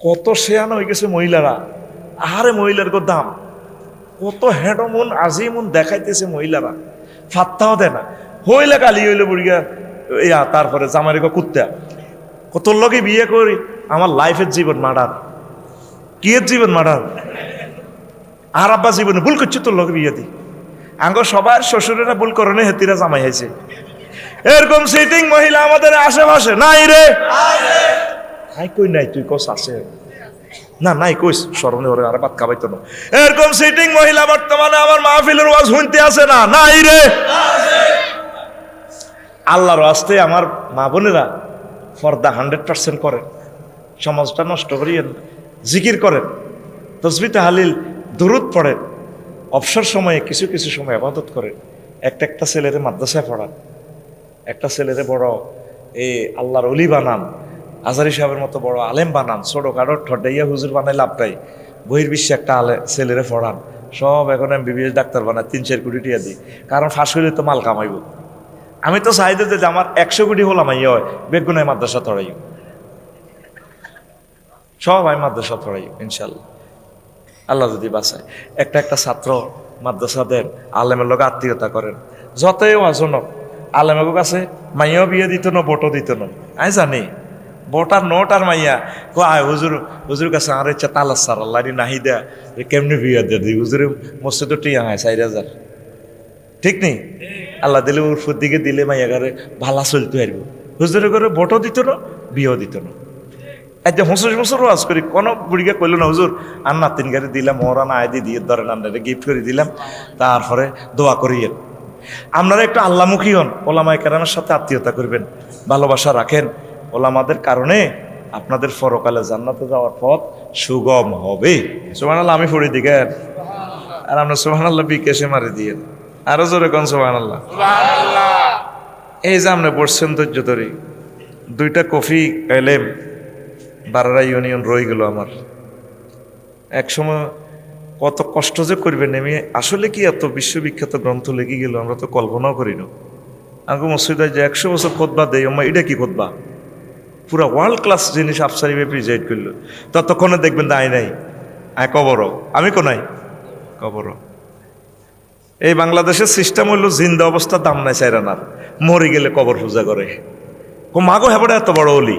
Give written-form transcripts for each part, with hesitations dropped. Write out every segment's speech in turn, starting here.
কত শেয়ানো হয়ে গেছে মহিলারা। আরে মহিলার গো দাম কত হেডমন আজিমন দেখাইতেছে মহিলারা, ফাত্তাও দেয় না। হইলে কালি হইলে বুড়িয়া ইয়া, তারপরে জামারি গো কুত্তা, কত লগে বিয়ে করি, আমার লাইফের জীবন মার্ডার। কি এর জীবন মার্ডার? আর আব্বা জীবনে ভুল করছে তোর লগে বিয়ে দি। আঙ্গ সবার শ্বশুরেরা ভুল করনে হেতিরা জামাই হয়েছে। এরকম সিটিং মহিলা আমাদের আশেপাশে নাই রে। নাই কই নাই, তুই কস আছে না? নাই কইস স্মরণে ওরে আর বাদ খাবাইতো না। এরকম সিটিং মহিলা বর্তমানে আমার মাহফিলের ওয়াজ শুনতে আছে না? নাই রে। আল্লাহর ওয়াস্তে আমার মা বোনেরা পর্দা 100% করেন, সমাজটা নষ্ট করিয়েন, জিকির করেন, তসবিহ তাহলিল দুরূদ পড়েন, অবসর সময়ে কিছু কিছু সময় ইবাদত করেন। একটা ছেলেরে মাদ্রাসায় পড়ান, একটা ছেলেরে বড় এই আল্লাহর ওলি বানান, আজারি সাহেবের মতো বড় আলেম বানান। ছোটখাটো ঠডাইয়া হুজুর বানাই লাভ নাই, বহির্বিশ্বে একটা ছেলেরে পড়ান। সব এখন MBBS ডাক্তার বানায়, 3-4 কোটি টাকা দিই, কারণ ফাঁস হইলে তো মাল কামাইব। আমি তো চাইতে যে আমার 100 কোটি হলাম হয় বেগুনায় মাদ্রাসা থড়াই, সব আমি মাদ্রাসা থড়াই ইনশাল্লাহ, আল্লাহ যদি বাঁচায়। একটা ছাত্র মাদ্রাসা দেন, আলেমের লোক আত্মীয়তা করেন, যতই অজনক আলেমের কাছে মাইয়াও বিয়ে দিত না, ভোটও দিত না। আমি জানি ভোটার নোট আর মাইয়া কো আয় হুজুর, হুজুর কাছে আর ইচ্ছা তালা সার আল্লাহ নাহি দেয়া কেমনি বিয়ে দিয়ে দিই হুজুরে, মসজিদও টিয়া হয় 4,000, ঠিক নেই? আল্লাহ দিলে উর্ফুর দিকে দিলে মাইয়া ঘরে ভালা চলতে পারবো। হুজুরের ঘরে ভোটও দিত না, বিয়েও দিত না। একটা 25 বছর ওয়াজ করি, কোনো বুড়িকে কইল না হুজুর আর না 3 গাড়ি দিলাম, ওরানা আয়দি দিয়ে ধরেন আপনারা গিফট করে দিলাম, তারপরে দোয়া করিয়েন। আপনারা একটু আল্লাহমুখী হন, ওলামায়ে কেরামের সাথে আত্মীয়তা করবেন, ভালোবাসা রাখেন। ওলামাদের কারণে আপনাদের পরকালে জান্নাতে যাওয়ার পথ সুগম হবে। সুবহানাল্লাহ আমি পড়ি দিকেন, আর আপনার সুবহানাল্লাহ বিকেশে মারি দিয়ে আরো জোরে কোন সুবহানাল্লাহ। এই যে আপনি বসছেন ধৈর্য ধরে, 2টা কফি খাইলেম, বারারা ইউনিয়ন রয়ে গেল আমার। এক সময় কত কষ্ট যে করবেন, আমি আসলে কি এত বিশ্ববিখ্যাত গ্রন্থ লেগে গেল, আমরা তো কল্পনাও করি না। আমাকে মসজিদায় যে 100 বছর খোদবা দেয়, আমার এটা কি খোদবা, পুরা ওয়ার্ল্ড ক্লাস জিনিস আফসারি প্রিজাইড করলো। ততক্ষণে দেখবেন দায় নাই, আয় কবর, আমি কোনাই কবর। এই বাংলাদেশের সিস্টেম হইল জিন্দা অবস্থা দাম নাই চাইরানার, মরে গেলে কবর পূজা করে। মাগো হ্যাঁ এত বড় অলি,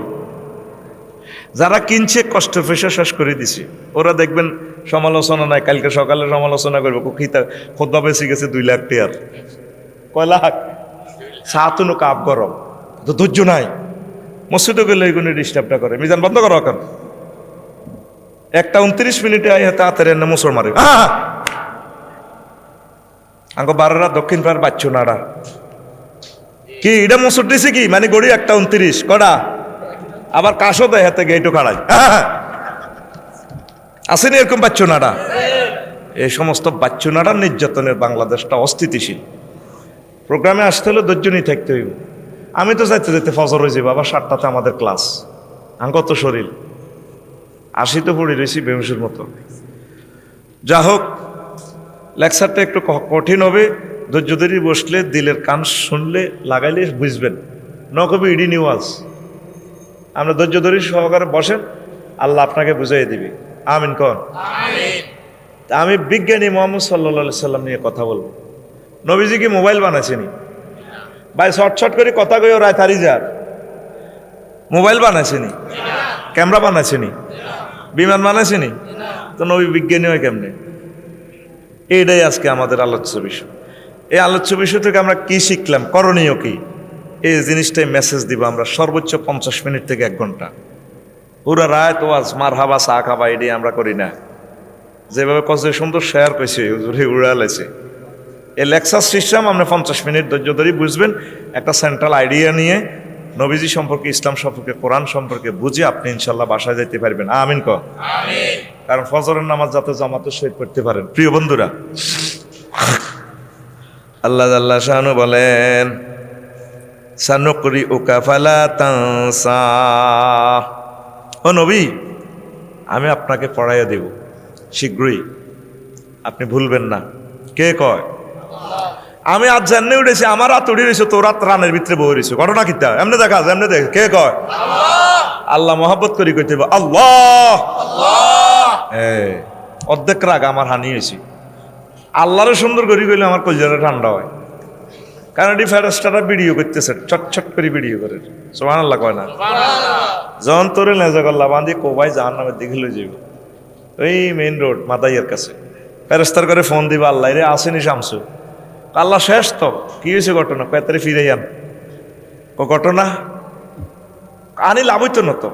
যারা কিনছে কষ্ট পেশা শেষ করে দিছে, ওরা দেখবেন সমালোচনা নাই, কালকে সকালে সমালোচনা করবে খোদবা বেশি গেছে 2 লাখ টিয়ার, কয় লাখ সাতুনো কাপ গরম, তো ধৈর্য নাই। মসজিদে গেলে এইগুলো ডিস্টার্বটা করে, মিজান বন্ধ করো এখন। 1:29 আই তাড়াতাড়ি এনে মুসর মারে। আঙ্গ বারেরা দক্ষিণ পাড়ার বাচ্চু নাড়া কি এটা মুসর দিছে কি মানে গড়ি 1:29 কটা, আবার কাশও দেয় হাতে গেইটো কাড়াই। আসেনি এরকম বাচ্চু নাড়া? এই সমস্ত বাচ্চু নাড়ার নির্যাতনের বাংলাদেশটা অস্থিতিশীল। প্রোগ্রামে আসতে হলে ধৈর্য নিয়ে থাকতে হইব। আমি তো যাইতে যেতে ফজর হয়ে যাবো, আবার 7টাতে আমাদের ক্লাস। আঙ্কত শরীর 80 তো পড়ে রয়েছি বেহুশের মতো। যা হোক, লেকচারটা একটু কঠিন হবে, ধৈর্য ধরে বসলে, দিলের কান শুনলে লাগাইলে বুঝবেন। নকবি ইডি নিওয়াজ, আমরা ধৈর্য ধরে সহকারে বসেন, আল্লাহ আপনাকে বুঝাই দিবি। আমিন কন। আমি বিজ্ঞানী মোহাম্মদ সাল্লাল্লাহু সাল্লাম নিয়ে কথা বলবো। নবীজি কি মোবাইল বানাইছেনি? ভাই শর্ট করে কথা কই রায় থারি যার। মোবাইল বানাইছেনি? ক্যামেরা বানাইছেনি? বিমান বানাইছেনি? তো নবী বিজ্ঞানী হয় কেমনে? এইটাই আজকে আমাদের আলোচ্য বিষয়। এই আলোচ্য বিষয় থেকে আমরা কি শিখলাম, করণীয় কি, এই জিনিসটাই মেসেজ দিব আমরা। সর্বোচ্চ 50 মিনিট থেকে 1 ঘন্টা, পুরা রাত ওয়াজ মার হাবা চা খাবা, এটাই আমরা করি না। যেভাবে কত সুন্দর শেয়ার করেছে হুজুরে উড়ালেছে। এই লেকচার সিস্টেম আপনি 50 মিনিট ধৈর্য ধরে বুঝবেন, একটা সেন্ট্রাল আইডিয়া নিয়ে নবীজি সম্পর্কে, ইসলাম সম্পর্কে, কোরআন সম্পর্কে বুঝে আপনি ইনশাল্লাহ বাসায় যেতে পারবেন। আমিন কর। কারণ ফজরের নামাজ যাতে জামাতে শহীদ করতে পারেন। প্রিয় বন্ধুরা, আল্লাহ আল্লাহ শানু বলেন, সানুকরি উকা ফালা তানসা, ও নবী আমি আপনাকে পড়াইয়া দেব শীঘ্রই, আপনি ভুলবেন না। কে কয়? আমি আজ জান্নে উঠেছি, আমার হাত উড়ে রয়েছে, তোর হাত রানের ভিতরে বই রয়েছে। ঘটনা কিতা এমনি দেখা যায়, এমনি দেখ কে কয় আল্লাহ মহব্বত করি কইতে আল্লাহ। অর্ধেক রাগ আমার হানি হয়েছি। আল্লাহরে সুন্দর করি কইলে আমার কলজাটা ঠান্ডা হয়, কারণ এটি ফেরেশতারা ভিডিও করতেছে, ছটছট করে ভিডিও করে। সুবহানাল্লাহ কয় না? যখন তোরে লেজা গল্লা বাঁধি কোবাই জাহান্নামের দিকে লয়ে যাইব, ওই মেইন রোড মাদাইয়ের কাছে। ফেরেশতার করে ফোন দিবা, আল্লাহ রে আসেনি শামসু। আল্লাহ শেষ তো, কি হয়েছে ঘটনা? পেতারে ফিরে যান। ঘটনা আনি লাভ হইতো না তো,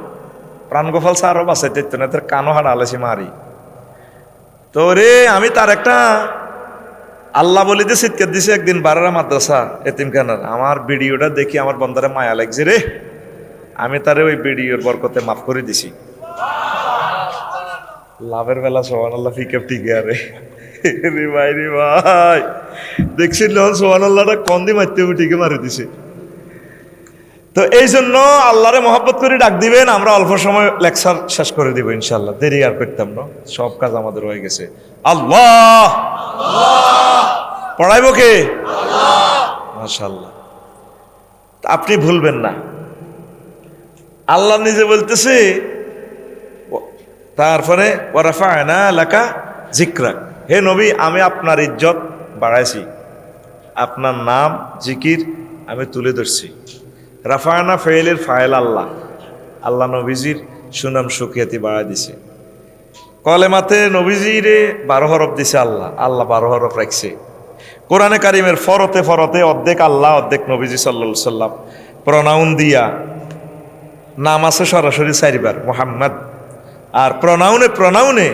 প্রাণ গোপাল স্যারও বাঁচাইতে হইতো না, তার কানো হাড় আলেছি মারি তো রে। আমি তার একটা আল্লাহ বলি দিয়ে চিৎকার দিছে একদিন বারারা মাদ্রাসা এতিমখানার। আমার ভিডিওটা দেখি আমার বন্ধারে মায়া লাগছে রে, আমি তারে ওই ভিডিওর বরকতে মাফ করে দিছি। লাভের বেলা সুবহানাল্লাহ ফিকে টিকে আরে রে ভাই, রে ভাই দেখছেন সুবহানাল্লাহটা কন্দি মারতে টিকে মারি দিছে। তো এই জন্য আল্লাহরে মহব্বত করে ডাক দিবেন। আমরা অল্প সময় লেকচার শেষ করে দিব ইনশাল্লাহ, দেরি আর করতাম না, সব কাজ আমাদের হয়ে গেছে। আল্লাহ পড়াইব কে? মাশাআল্লাহ। আপনি ভুলবেন না, আল্লাহ নিজে বলতেছে তারপরে ওয়ারাফা'না লাকা যিকরাক, হে নবী আমি আপনার ইজ্জত বাড়াইছি, আপনার নাম জিকির আমি তুলে ধরছি। রাফা'না ফাইলের ফাইল আল্লাহ, আল্লাহ নবীজির সুনাম সুখিয়াতি বাড়াই দিছে। কলেমাতে নবীজিরে 12 হরফ দিছে আল্লাহ, আল্লাহ 12 হরফ রাখছে। কোরআনে কারিমের ফরতে ফরতে অর্ধেক আল্লাহ অর্ধেক নবীজি সাল্লাল্লাহু আলাইহি সাল্লাম। প্রনাউন দিয়া নাম আছে সরাসরি 4 বার মুহাম্মদ, আর প্রনাউনে প্রনাউনে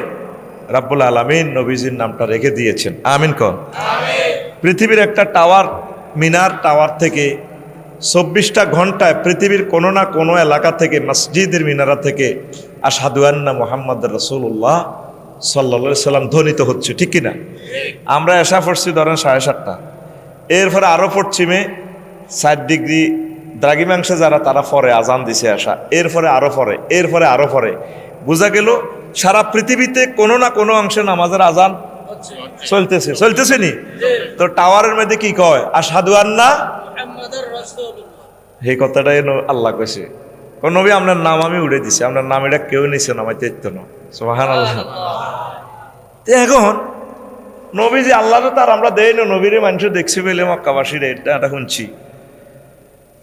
রাব্বুল আলামিন নবীজির নামটা রেখে দিয়েছেন। আমিন কন। পৃথিবীর একটা টাওয়ার, মিনার টাওয়ার থেকে 24টা ঘন্টায় পৃথিবীর কোনো না কোনো এলাকা থেকে, মসজিদের মিনারা থেকে আশহাদু আন্না মুহাম্মাদুর রাসূলুল্লাহ সাল্লাল্লাহু আলাইহি সাল্লাম ধ্বনিত হচ্ছে, ঠিক কিনা? আমরা এশা পড়ছি ধরেন 7:30, এরপরে আরো পশ্চিমে 4 ডিগ্রি দ্রাঘিমাংশে যারা তারা পরে আজান দিছে এশা, এরপরে আরো পরে, এরপরে আরো পরে। বোঝা গেল সারা পৃথিবীতে কোনো না কোনো অংশে নামাজের আজান চলতেছে, চলতেছে নি? তো টাওয়ারের মধ্যে কি কয়? আশহাদু আন্না মুহাম্মাদুর রাসূলুল্লাহ। এই কথাটাই আল্লাহ কইছে, কোন নবী আপনার নাম আমি উড়ে দিছি, আপনার নাম এটা কেউ নিছে না, আমায় দেখতো না। সুবহানাল্লাহ। এখন নবীজি আল্লাহ তো তার আমরা দেই না, নবীরে মানুষ দেখছি বলে মক্কাবাসীরা এটা শুনছি।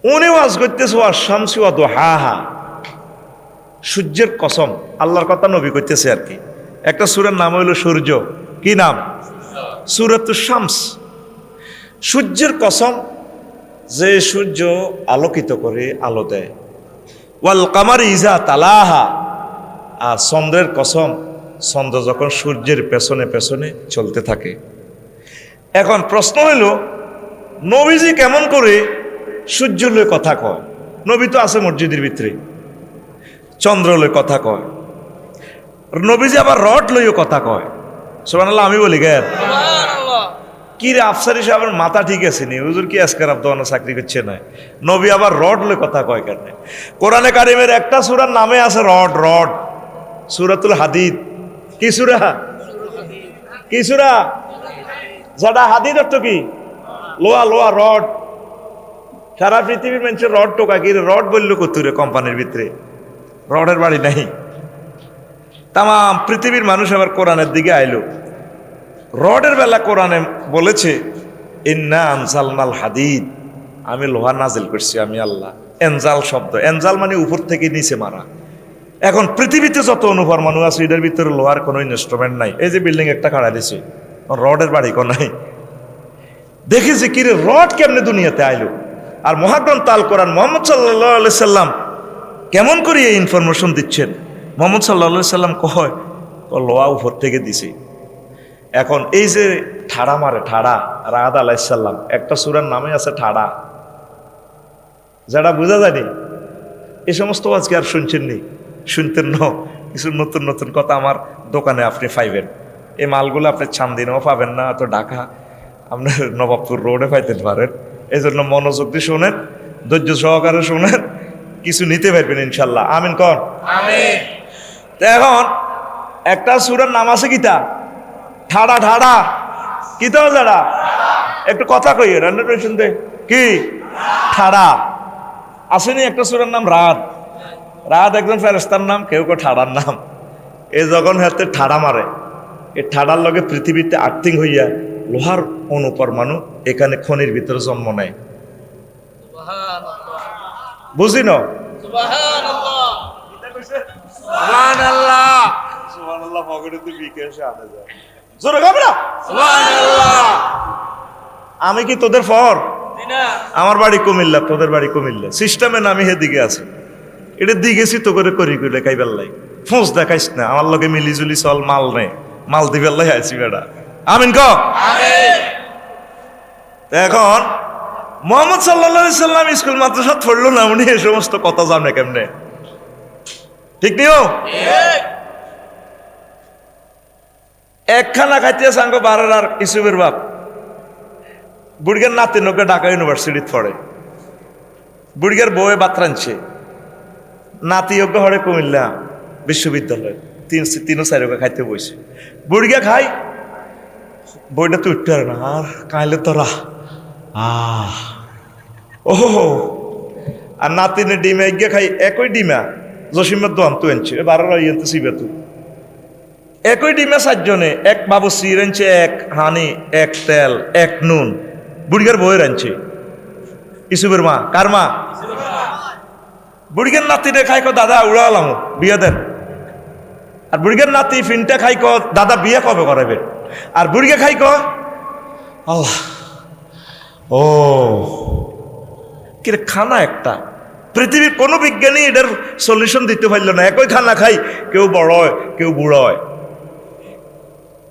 উনি ওয়াজ করতেছে ওয়াশ-শামসি ওয়া দুহাহা, সূর্যের কসম, আল্লাহর কথা নবী কইতেছে আর কি। একটা সূরার নাম হইল সূর্য, কি নাম? সূরাতুশ শামস। সূর্যের কসম, যে সূর্য আলোকিত করে, আলো দেয়। ওয়াল কামারি ইজা তালাহা, আর চন্দ্রের কসম, চন্দ্র যখন সূর্যের পেছনে পেছনে চলতে থাকে। এখন প্রশ্ন হইল নবীজি কেমন করে সূর্য লয়ে কথা কয়? নবী তো আছে মসজিদের ভিতরে, চন্দ্র লয়ে কথা কয়। নবীজি আবার রড লইও কথা কয়। সুবহানাল্লাহ। আমি বলি গে কি রে আফসারি সাহেবের মাথা ঠিক আছে নি? হুজুর কি আজকাল আপনার চাকরি করছে না? নবী আবার রড লয়ে কথা কয় কেন? কোরআনে কারিমের একটা সূরার নামে আছে রড, রড, সূরাতুল হাদিদ। কি সূরা? কি সূরা? যেটা হাদিদ অর্থ কি? লোহা, লোহা, রড। সারা পৃথিবীর মানুষের রড টোকা, কি রড বললো কতুরে কোম্পানির ভিতরে? রডের বাড়ি নাই। তাম পৃথিবীর মানুষ আবার কোরআনের দিকে আইলো। রডের বেলা কোরআনে বলেছে ইন্না আনজালনাল হাদিদ, আমি লোহা নাজিল করছি আমি আল্লাহ। এনজাল শব্দ, এনজাল মানে উপর থেকে নিচে মারা। এখন পৃথিবীতে যত অনুপরমাণু আছে এটার ভিতরে লোহার কোনো ইনস্ট্রুমেন্ট নাই। এই যে বিল্ডিং একটা খাড়া দিছে, রডের বাড়ি কোন নাই। দেখেছি কিরে রড কেমনে দুনিয়াতে আইলো। আর মহাগ্রন্থ আল কোরআন মুহাম্মদ সাল্লাল্লাহু আলাইহি সাল্লাম কেমন করে এই ইনফরমেশন দিচ্ছেন? মুহাম্মদ সাল্লাল্লাহু আলাইহি সাল্লাম কয় লোহা উপর থেকে দিছে। এখন এই যে ঠাড়া মারে, ঠাড়া, রাদ আলাইহিস সালাম, একটা সূরার নামে আছে ঠাড়া, যেটা বোঝা যায়নি। এই সমস্ত আজকে আর শুনছেন নি? শুনতেন ন কিছু নতুন নতুন কথা আমার দোকানে আপনি পাইবেন। এই মালগুলো আপনি চান্দিনেও পাবেন না, তো ঢাকা আপনার নবাবপুর রোডে পাইতে পারেন। এই জন্য মনোযোগ দিয়ে শোনেন, ধৈর্য সহকারে শোনেন, কিছু নিতে পারবেন ইনশাল্লাহ। আমিন কন। আমিন। এখন একটা সূরার নাম আছে কিতা? ঠাড়া, ঠাড়া। কিতা যারা একটু কথা কই রান্না শুনতে কি ঠাড়া আসেনি একটা সূরার নাম রাত। রাত একজন ফেরেশতার নাম, কেউ কেউ ঠাড়ার নাম। এই যখন হাতে ঠাড়া মারে, এই ঠাড়ার লগে পৃথিবীতে আর্থিং হইয়া লোহার অনুপরমাণু এখানে খনির ভিতরে জন্ম নেয়। বুঝি ন? আমি কি তোদের ফর? আমার বাড়ি কুমিল্লা, তোদের বাড়ি কুমিল্লা, সিস্টেমে নামি হেদিকে আছে। এটা দিগেছি তো করে করি কইলে খাইবার লাই ফোঁস দেখাইস না, আমার লগে মিলিজুলি চল, মাল নে, মাল দিবার লাই আইছি বেটা। আমিন ক। এখন মোহাম্মদ সাল্লাল্লাহু আলাইহি সাল্লাম স্কুল মাদ্রাসা পড়লো না, উনি এই সমস্ত কথা জানে কেমনে? ঠিক নিও। একখানা খাইতে সাঙ্গ বারের আর ইসুবের বাপ বুড়িগার নাতি নৌকে ঢাকা ইউনিভার্সিটিত পড়ে। বুড়িগার বউয়ে বাত রাঁধছে, নাতি যোগ্য হরে কুমিল্লা বিশ্ববিদ্যালয়, তিনও চারোকে খাইতে বসে। বুড়িগা খাই, বইটা তো উঠতে পারে না, আর কাইলে তোরা ওহো। আর নাতিনে ডিমে গিয়ে খাই, একই ডিমা জসিমের দোয়ান তো আনছে, বারো ইয়েতে সিবে তু একই ডিমে চারজনে, এক বাবু সির আনছে, এক হানি, এক তেল, এক নুন। বুড়িগার বইয়ের আনছে, ইসুবের মা। কার মা? বুড়িগার নাতিরে খাই কো দাদা উড়ালাম বিয়ে দেন। আর বুড়িগার নাতি ফিনটা খাই কো দাদা বিয়ে কবে করাবে। আর বুড়িগা খাই কো আল্লাহ ও কি খানা একটা। পৃথিবীর কোনো বিজ্ঞানী এটার সলিউশন দিতে পারল না। একই খানা খাই, কেউ বড় হয়, কেউ বুড়ো হয়।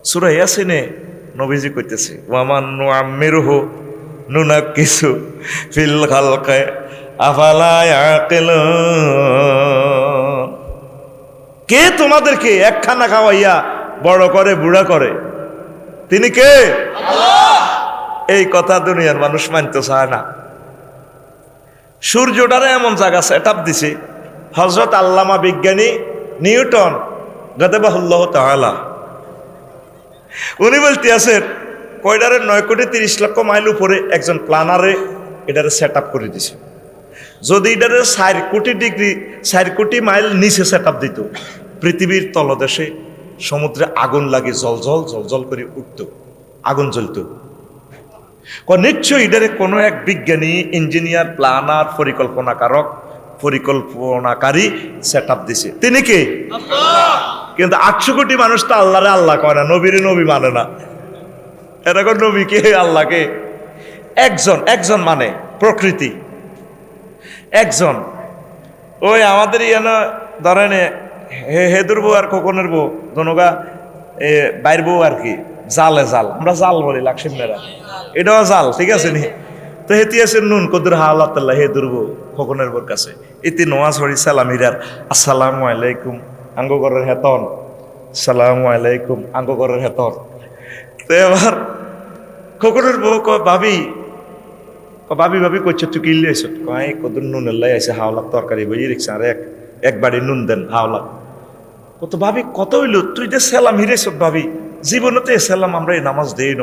সূরা ইয়াসিনে নবীজি কইতেছে ওয়ামান নুআম্মিরুহু নুনাক্কিসু ফিল খালকি আফালা ইয়াকিলুন। কে তোমাদেরকে একখানা খাওয়াইয়া বড় করে, বুড়া করে? তিনি কে? আল্লাহ। এই কথা দুনিয়ার মানুষ মানতে চায় না। সূর্যটারে এমন জায়গা সেট আপ দিছে, হযরত আল্লামা বিজ্ঞানী নিউটন গাদাবাহুল্লাহ তাআলা উনি বলতে আছেন কয়ডারে 9,30,00,000 মাইল উপরে একজন প্ল্যানারে এটারে সেট আপ করে দিছে। যদি এটারে 4 কোটি মাইল নিচে সেট আপ দিত, পৃথিবীর তলদেশে সমুদ্রে আগুন লাগে জলজল জলজল করে উঠত, আগুন জ্বলত। নিশ্চয়ই এটারে কোনো এক বিজ্ঞানী, ইঞ্জিনিয়ার, প্ল্যানার, পরিকল্পনাকারী সেট আপ দিছে। তিনি কে? আল্লাহ। কিন্তু 800 কোটি মানুষ তো আল্লাহরে আল্লাহ কয় না, নবীরে নবী মানে না। এরকম নবী কে, আল্লাহকে একজন মানে প্রকৃতি একজন। ওই আমাদের ইয়ানা ধরেন হেদুর বউ আর খোকনের বউ দনগা বাইর বউ আর কি, জালে জাল, আমরা জাল বলি লাকসিমেরা, এটাও জাল, ঠিক আছে নি? তো হেতি আছে নুন কদুর হাল্লাহ হেদুর বউ খোকনের বউর কাছে ইতি নোয়াজ হরি সালাম হিরার আসসালামু আলাইকুম আঙ্গ ঘরের হেতন, সালামু আলাইকুম আঙ্গ ঘরের হেতন। তো এবার খোকনের বউ কয় ভাবি ভাবি করছে তুই কিনলে আইস? কয় কদুর নুন এল্লাই আছে, হাওলাক তরকারি বই রিক্সা আর এক বাড়ি নুন দেন হাওলাক। কত ভাবি কত হইল, তুই যে সেলাম হিরেছ ভাবি, জীবনে তো সেলাম আমরা এই নামাজ দেই ন,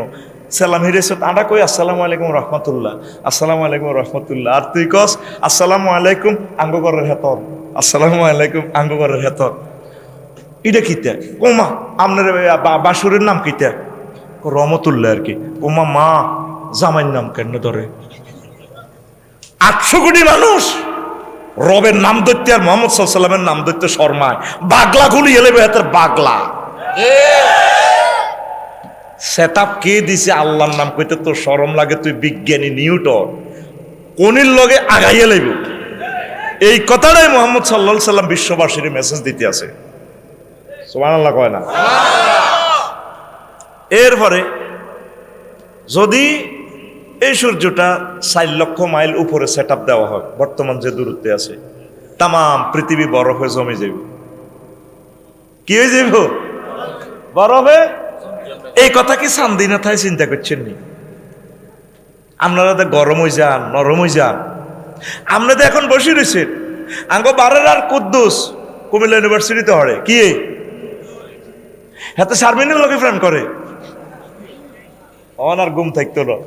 সেলাম হিরেছ আডা কই আসসালামু আলাইকুম রহমতুল্লাহ, আসসালামু আলাইকুম রহমতুল্লাহ। আর তুই কস আসসালামু আলাইকুম আঙ্গ ঘরের হেতন, আসসালামু আলাইকুম আঙ্গ ঘরের হেতন। এটা কিতা? কোমা আপনার বাসুরের নাম কিতা? রহমতুল্লাহ আর কি। কোমা মা জামাইয়ের নাম কেন ধরে? 800 কোটি মানুষ রবের নাম ধরতে আর মোহাম্মদ সাল্লাল্লাহু আলাইহি ওয়াসাল্লামের নাম ধরতে শর্মায়, বাগলা গুলি এলে বেহাতের বাগলা। সেটআপ কে দিছে? আল্লাহর নাম কইতে তোর শরম লাগে? তুই বিজ্ঞানী নিউটন, কোনির লগে আগাইয়া লাইব। এই কথাটাই মোহাম্মদ সাল্লাল্লাহু আলাইহি ওয়াসাল্লাম বিশ্ববাসীর মেসেজ দিতে আছে। সুবহানাল্লাহ কয় না? এরপরে যদি এই সূর্যটা 4 লক্ষ মাইল উপরে সেট আপ দেওয়া হয়, বর্তমান যে দূরত্বে আছে, তাম পৃথিবী বরফে জমে যাবে। কি হয়ে যাব? বরফে। এই কথা কি সান্দিনা থাই চিন্তা করছেন নি? আপনারা তো গরম হয়ে যান, নরম হয়ে যান। আমরা তো এখন বসে রয়েছেন আঙ্গ বারের আর কুদ্দুস কুমিল্লা ইউনিভার্সিটিতে হরে কি হাতে শারমিনের লোকে ফ্রেন্ড করে, অনার ঘুম থাকতো না।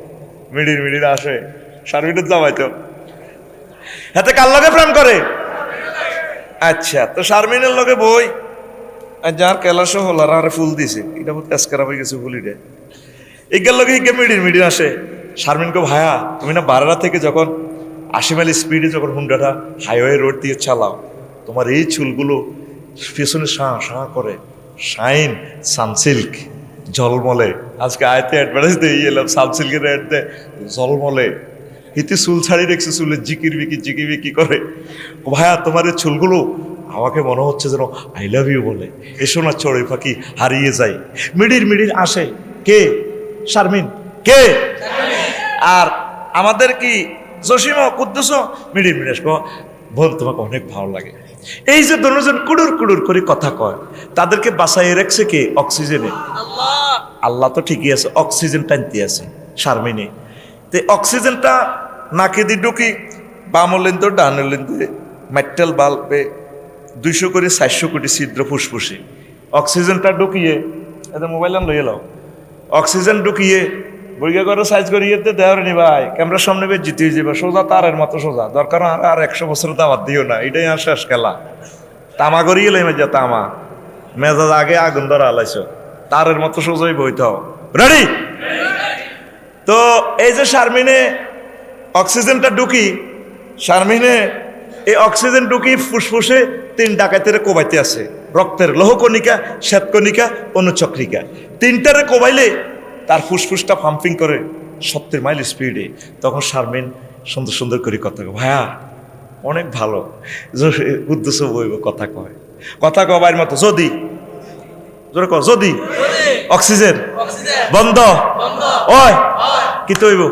মিডির মিডির আসে শারমিনের জামাই তো হাতে কার লগে প্রেম করে? আচ্ছা, তো শারমিনের লগে বই আর যার কেলাস হলার আরে ফুল দিছে, এটা তেজকারা হয়ে গেছে ফুলিটা, এগার লগে হিগে মিডির মিডির আসে। শারমিনকে ভাইয়া তুমি না বারারা থেকে যখন 80 মাইল স্পিডে যখন হুন্ডাটা হাইওয়ে রোড দিয়ে চালাও, তোমার এই চুলগুলো পেছনে শাঁ শাঁ করে, শাইন সানসিল্ক ঝলমলে। আজকে আয়তে অ্যাডভার্টাইজ দিয়ে এলাম, সানসিল্কের অ্যাড দেয়, ঝলমলে হিতে চুল ছাড়ি রেখেছে, চুলে জিকির বিকি করে। ভাইয়া তোমার এই চুলগুলো আমাকে মনে হচ্ছে যেন আই লাভ ইউ বলে। এসো না চড়ুই পাখি হারিয়ে যায়। মিডির মিডির আসে কে? শারমিন। কে? আর আমাদের কি জসিম কুদ্দুস মিডির মিডির বোন তোমাকে অনেক ভালো লাগে। এই যে দুজন কুড়ুর কুড়ুর করে কথা কয়, তাদেরকে বাঁচাইয়ে রাখছে কে? অক্সিজেনে। আল্লাহ তো ঠিকই আছে, অক্সিজেন টানতে আছে শারমিনে। তো অক্সিজেনটা নাকে দিয়ে ঢুকি, বামলেন তো ডানলেন তো মেটাল বাল্বে 200 করে 400 কোটি ছিদ্র ফুসফুসে। অক্সিজেনটা ঢুকিয়ে এদের মোবাইল লইয়ে লাও, অক্সিজেন ঢুকিয়ে বইগা করে সাইজ করিয়ে দেওয়ার নি ভাই, ক্যামেরার সামনে বেশ জিতিয়ে যাবে সোজা, তারের মতো সোজা। দরকার আর 100 বছর দাওয়াত দিও না, এটাই আর শেষ খেলা। তামা করিয়ে লাইমে যা তামা মেজাজ আগে আগুন ধরা আলাইছ, তারের মতো সোজাই বইতে হবে। রেডি? তো এই যে শারমিনে অক্সিজেনটা ঢুকি, শারমিনে এই অক্সিজেন ঢুকি ফুসফুসে 3 ডাকাতের কোবাইতে আছে, রক্তের লৌহকণিকা, শ্বেতকণিকা, অনুচক্রিকা। 3টারে কোবাইলে তার ফুসফুসটা পাম্পিং করে 70 মাইল স্পিডে। তখন শারমিন সুন্দর সুন্দর করে কথা কয়, ভাইয়া অনেক ভালো উদ্দেশ্য বইব কথা কয়, কথা কবার মতো। যদি জোরে কর, যদি অক্সিজেন বন্ধ ওই কি তৈব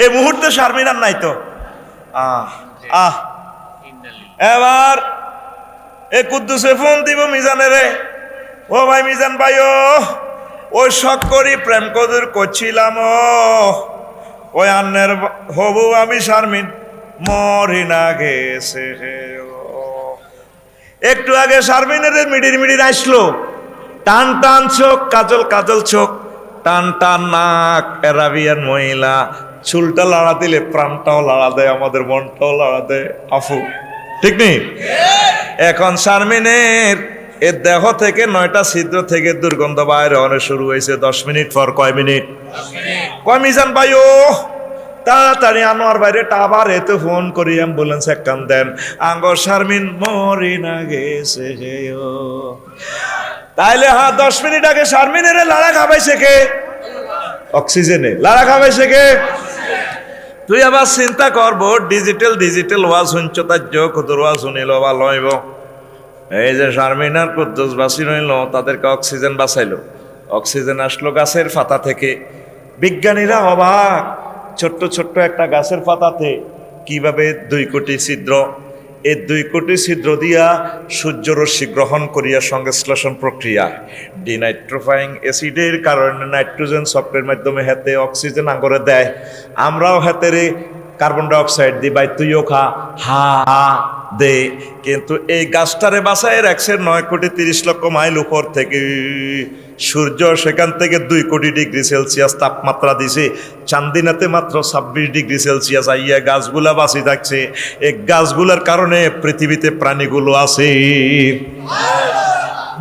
এই মুহূর্তে শারমিন আর নাই তো। এবার এ কুদ্দুসে ফোন দিব মিজানে, ও ভাই মিজান ভাই, ওই শখ করি প্রেম কদুর করছিলাম, ওই আন্নের হবু আমি শারমিন মরি না গেছে। একটু আগে শারমিনের মিডির মিডির আসলো, টান টান চোখ, কাজল কাজল চোখ, টান টান নাক, অ্যারাবিয়ান মহিলা। চুলটা লাড়া দিলে প্রাণটাও লাড়া দেয়, আমাদের মনটাও লাড়া দেয়। আফু ঠিক নেই? এখন শারমিনের এর দেহ থেকে 9টা ছিদ্র থেকে দুর্গন্ধ বাইরে অনেক শুরু হয়েছে। 10 মিনিট পর কয় মিনিট? কয় মিজান ভাই, ও তাড়াতাড়ি আনোয়ার বাইরে আবার এতে ফোন করি অ্যাম্বুলেন্স একখান দেন, আঙ্গর শারমিন মরি না গেছে। তাইলে 10 মিনিট আগে শারমিনের লাড়া খাবাইছে কে? অক্সিজেনে লাড়া খাবাইছে কে? তুই আবার চিন্তা করবো, ডিজিটাল ওয়াজ শুনছ, তার কত ওয়াজ শুনিল বা লইব। এই যে শারমিন আর কুদ্দুস বাঁচি রইল, তাদেরকে অক্সিজেন বাঁচাইলো। অক্সিজেন আসলো গাছের পাতা থেকে। বিজ্ঞানীরা অবাক, ছোট্ট ছোট্ট একটা গাছের পাতাতে কিভাবে 2 কোটি ছিদ্র, এই 2 কোটি ছিদ্র দিয়া সূর্যরশ্মি গ্রহণ করিয়া সংশ্লেষণ প্রক্রিয়া, ডিনাইট্রোফাইং অ্যাসিডের কারণে নাইট্রোজেন সফটের মাধ্যমে হাতে অক্সিজেন আঙ্গরে দেয়। আমরাও হাতেরে কার্বন ডাইঅক্সাইড দিই, ভাই তুইও খা, হা হা দে। কিন্তু এই গাছটারে বাঁচায় রাখছে 9 কোটি 30 লক্ষ মাইল উপর থেকে। সূর্য সেখান থেকে 2 কোটি ডিগ্রি সেলসিয়াস তাপমাত্রা দিছে, চান্দিনাতে মাত্র 26 ডিগ্রি সেলসিয়াস আইয়া গাছগুলা বাঁচি থাকছে। এই গাছগুলার কারণে পৃথিবীতে প্রাণীগুলো আছে।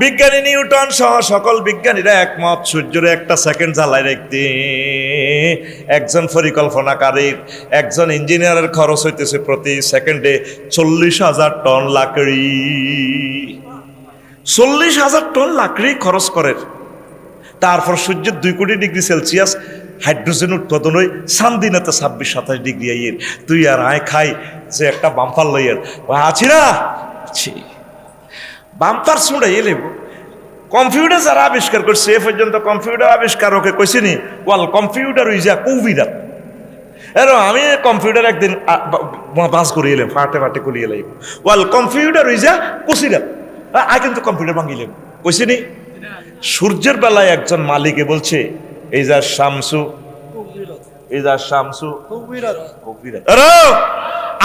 বিজ্ঞানী নিউটন সহ সকল বিজ্ঞানীরা একমত, সূর্যের 1 সেকেন্ড জ্বালায় রাখতে একজন পরিকল্পনাকারীর, একজন ইঞ্জিনিয়ারের খরচ হইতেছে প্রতি সেকেন্ডে 40,000 টন লাকড়ি। 40,000 টন লাকড়ি খরচ করে। তারপর সূর্যের 2 কোটি ডিগ্রি সেলসিয়াস হাইড্রোজেন উৎপাদন হয়, চান্দিনাতে 26-27 ডিগ্রি আইয়ের। তুই আর আয় খাই যে একটা বাম্পার লইয়ের আছি না, বাম্পার ছুঁড়ে এলে। কম্পিউটার যারা আবিষ্কার করছে এ পর্যন্ত কম্পিউটার আবিষ্কার ওকে কইছি নি, ওয়াল কম্পিউটার হয়ে যা কবিরাত। এর আমি কম্পিউটার একদিন বাস করিয়ে এলাম, ফাটে করিয়ে এলাম, ওয়াল কম্পিউটার হয়ে যা কুসিরাত। আয় কিন্তু কম্পিউটার ভাঙিলাম, কইছি নি। সূর্যের বেলায় একজন মালিকে বলছে, এই যা শামসু, এই যা শামসু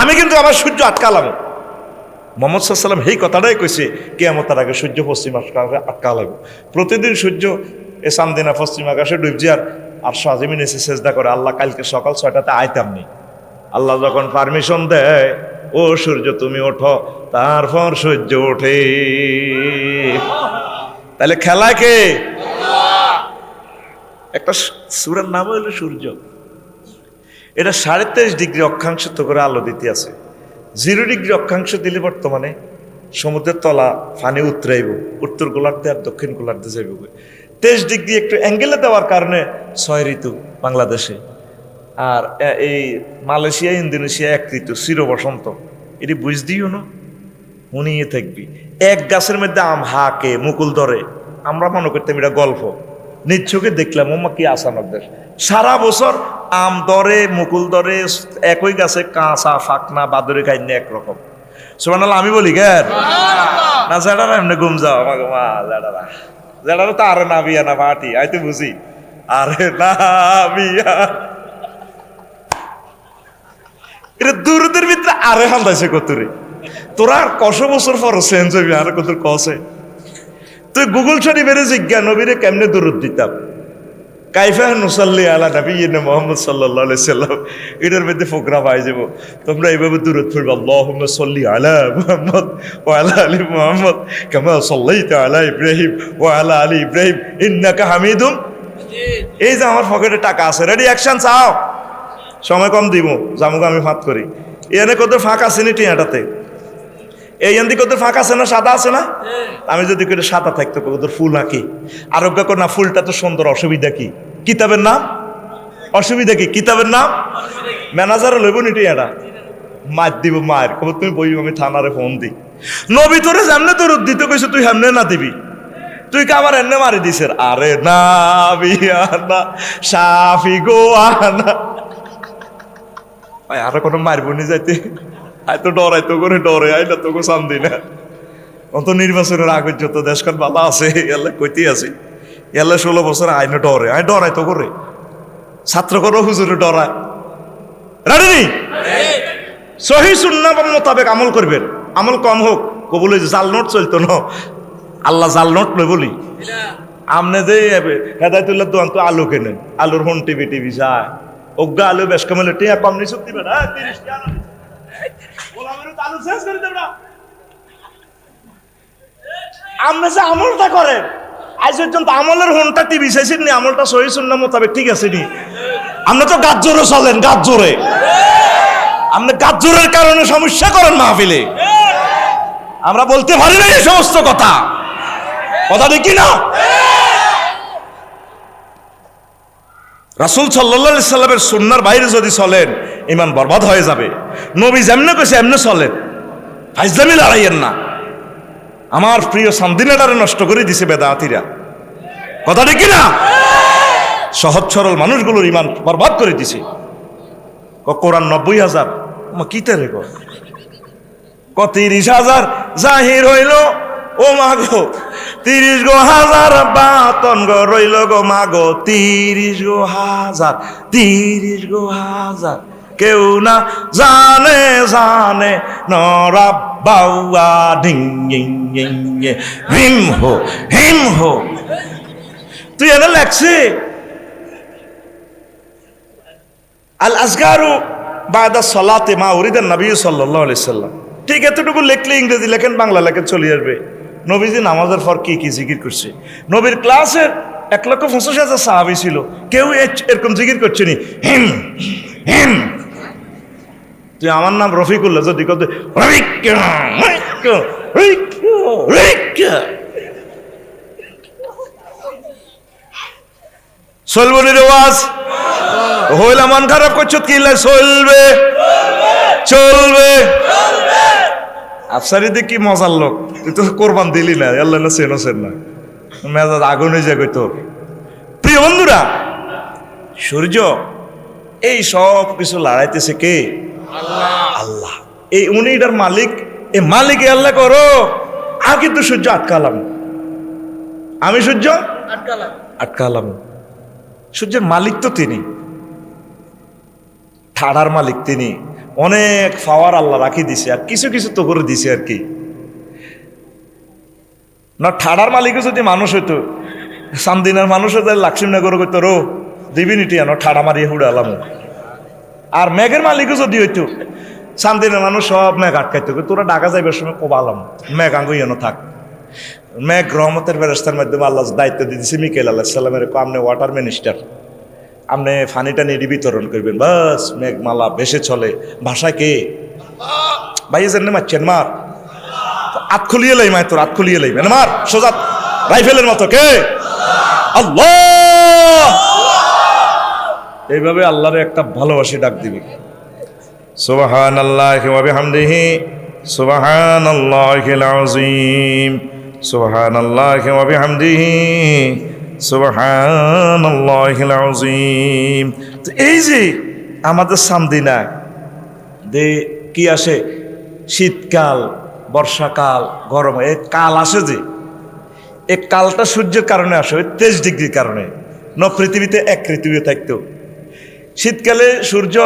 আমি কিন্তু আমার সূর্য আটকালাম। মোহাম্মদ সাল্লাল্লাহু আলাইহি ওয়াসাল্লাম এই কথাটাই কইছে, কিয়ামতের আগে সূর্য পশ্চিম আকাশে আটকা লাগবে। প্রতিদিন সূর্য এ চান্দিনা পশ্চিম আকাশে ডুবছে, আর আর সাজিমিন এসে সেজদা করে, আল্লাহ কালকে সকাল 6টাতে আইতাম নি। আল্লাহ যখন পারমিশন দেয়, ও সূর্য তুমি ওঠো, তারপর সূর্য ওঠে। তাহলে খেলা কে? একটা সূরার নাম হলো সূর্য। এটা 23.5 ডিগ্রি অক্ষাংশ তো করে আলো দিতে আছে। 0 ডিগ্রি অক্ষাংশ দিলে বর্তমানে সমুদ্রের তলা ফানি উতরাইব, উত্তর গোলার্ধে আর দক্ষিণ গোলার্ধে যাইব। 23 ডিগ্রি একটু অ্যাঙ্গেলে দেওয়ার কারণে 6 ঋতু বাংলাদেশে, আর এই মালয়েশিয়া ইন্দোনেশিয়া 1 ঋতু চির বসন্ত। এটি বুঝ দিও না, শুনিয়ে থাকবি। এক গাছের মধ্যে আম হাকে মুকুল ধরে, আমরা মনে করতাম এটা গল্প, নিজ চোখে দেখলাম ওমা কি আসানোর দেশ। সারা বছর আম ধরে মুকুল ধরে, একই গাছে কাঁচা ফাঁকনা বাদরে খাইনি একরকম। সুবহানাল্লাহ আমি বলি কেন না? জেডারা এমনি ঘুম যাও আমাকে মা, জেডারা তো আরে না বিয়া না ভাটি আইতে বুঝি, আরে না বিয়া এটা দূরদের ভিতরে আরে হান্দাইছে কতরে। তোরা আর 100 বছর পর চেঞ্জ হইবি, আর কত কসে। তুই গুগল শরীফের জিজ্ঞা নবীরে কেমনে দরুদ দিতাম, কাইফা নুসাল্লি আলা নবিয়িনা মুহাম্মদ সাল্লাল্লাহু আলাইহি সাল্লাম, এটার মধ্যে ফকরা পাই যাব। তোমরা এইভাবে দরুদ পড়বে, আল্লাহুম্মা সাল্লি আলা মুহাম্মদ ওয়া আলা আলি মুহাম্মদ কামা সাল্লাইতা আলা ইব্রাহিম ওয়া আলা আলি ইব্রাহিম ইন্নাকা হামিদুম মাজিদ। এই যে আমার পকেটে টাকা আছে, রেডি অ্যাকশন চাও, সময় কম দিব, জামুকে আমি ফাঁক করি। এনে কত ফাঁক আছে নি টিয়াটাতে, এই এন্দি কত ফাঁক আছে না, সাদা আছে না? আমি যদি কেটে সাদা থাকতো কত ফুল আঁকি, আরোগ্য কর না, ফুলটা তো সুন্দর, অসুবিধা কি? কিতাবের নাম অসুবিধা কি? কিতাবের নাম ম্যানেজারে লইব নি টিয়াটা, মার দিব, মায়ের কব তুমি বই, আমি থানারে ফোন দিই। নবী তোরে যেমনে তোর দিতে কইছে তুই হেমনে না দিবি, তুই কে আবার এমনে মারি দিছের। আরে না বিয়ানা সাফি গো আনা, আর কোনো মারব নি যাইতে, আয় তো ডরাই তো করে ডরে, আই না তোকে শান্তি না। অত নির্বাচনের আগে যত দেশখান বালা আছে এলে কইতে আছে, এলে 16 বছর আইনে ডরে, আয় ডরাই তো করে, ছাত্র করো হুজুরে ডরায়। রেডি? সহি সুন্নাহ মোতাবেক আমল করবেন, আমল কম হোক কবুলে। জাল নোট চলতো না, আল্লাহ জাল নোট লই বলি। আমনে যে হেদায়তুল্লাহ দোয়ান তো আলু কেনেন, আলুর হন টিভি টিভি যায়, অজ্ঞা আলু বেশ কমলে টিয়া কম নিছুক দিবেন, হ্যাঁ 30 টি আলু আলু শেষ করে দেব না। আপনি যে আমলটা করেন, আজ পর্যন্ত আমলের হনটা টিভি চাইছেন নি? আমলটা সহি সুন্নাহ মোতাবেক ঠিক আছে নি? আপনি তো গাজ্জরে চলেন, গাজ্জরে। আপনি গাজ্জরের কারণে সমস্যা করেন মাহফিলে, আমরা বলতে পারি না এই সমস্ত কথা, কথা ঠিক না? রাসূল সাল্লাল্লাহু আলাইহি সাল্লামের সুন্নাহর বাইরে যদি চলেন ঈমান বরবাদ হয়ে যাবে। নবী যেমনে কইছে এমনে চলেন, ফাইজলামি লড়াইয়েন না। আমার প্রিয় সান্দিনাটারে নষ্ট করে দিছে বেদাতিরা, কথা ঠিক না? সহজ সরল মানুষগুলোর ঈমান বরবাদ করে দিছে। কোরআন 90,000 কি তারে কো 30,000 জাহির হইল, ও মাগো 30 গো হাজার বাতন গো রইল গো মাগো 30 গো হাজার, 30 গো হাজার, কেউ না জানে জানে নরা বাউয়া ডিং হিম হো হিম হো। তুই এনে লেখছি আল আসগারু বাদা সালাতে মা উরিদান নবী সাল্লাল্লাহু আলাইহি সাল্লাম। ঠিক এতটুকু লিখলে ইংরেজি লেখেন, বাংলা লেখেন, চলে আসবে। নবীজি নামাজের পর কি কি জিকির করছে। নবীর ক্লাসের 1,85,000 সাহাবী ছিল, কেউ এরকম জিকির করছে নি হিম হিম। তুই আমার নাম রফিকুল্লাহ যদি কত চলবো রেওয়াজ হইলা, মন খারাপ করছো কি? চলবে চলবে। আফসারিতে কি মজার লোক, তুই তো কোরবান দিলি না, আল্লাহ না চেন না, মেজাজ আগুন হয়ে যায় তোর। প্রিয় বন্ধুরা, সূর্য এই সব কিছু লড়াইতেছে কে? আল্লাহ। এই উনি এটার মালিক, এই মালিক আল্লাহ করো। আর কিন্তু সূর্য আটকালাম, আমি সূর্য আটকালাম। সূর্যের মালিক তো তিনি, ঠাড়ার মালিক তিনি। অনেক পাওয়ার আল্লাহ রাখি দিছে, আর কিছু কিছু তো করে দিছে আর কি। না ঠাড়ার মালিকও যদি মানুষ হইতো, সামদিনের মানুষ হইতো, লক্ষ্মীনগর করতো, রো দিবিনিটি আনো ঠাড়া মারিয়ে হুড়ালাম। আর মেঘের মালিকও যদি হইতো শান্তিনের মানুষ সব মেঘ আটকাইতো, তোরা ঢাকা যাইবার সময় কোবালাম মেঘ আঙ্গুই এনো থাক। মেঘ রহমতের ফেরেশতার মাধ্যমে আল্লাহ দায়িত্ব দিয়ে দিয়েছে মিকাইল আলাইহিস সালামের, আপনি ওয়াটার মিনিস্টার, আপনি ফানিটা নিয়ে বিতরণ করবেন, বাস মেঘমালা ভেসে চলে। ভাষায় কে ভাই জেনে মারছেন, মার আত খুলিয়ে লাই, মায় তোর আত খুলিয়ে লাই, মানে মার সোজা রাইফেলের মতো, কে? আল্লাহ। এইভাবে আল্লাহরে একটা ভালোবাসি ডাক দিবি, সুবহানাল্লাহি ওয়া বিহামদিহি সুবহানাল্লাহিল আযীম, সুবহানাল্লাহি ওয়া বিহামদিহি সুবহানাল্লাহিল আযীম। তো এই যে আমাদের সামদিনা দে কি আসে, শীতকাল, বর্ষাকাল, গরম, এই কাল আসে যে, এই কালটা সূর্যের কারণে আসে, ওই 23 ডিগ্রির কারণে। পৃথিবীতে এক ঋতুতে থাকতো, শীতকালে সূর্য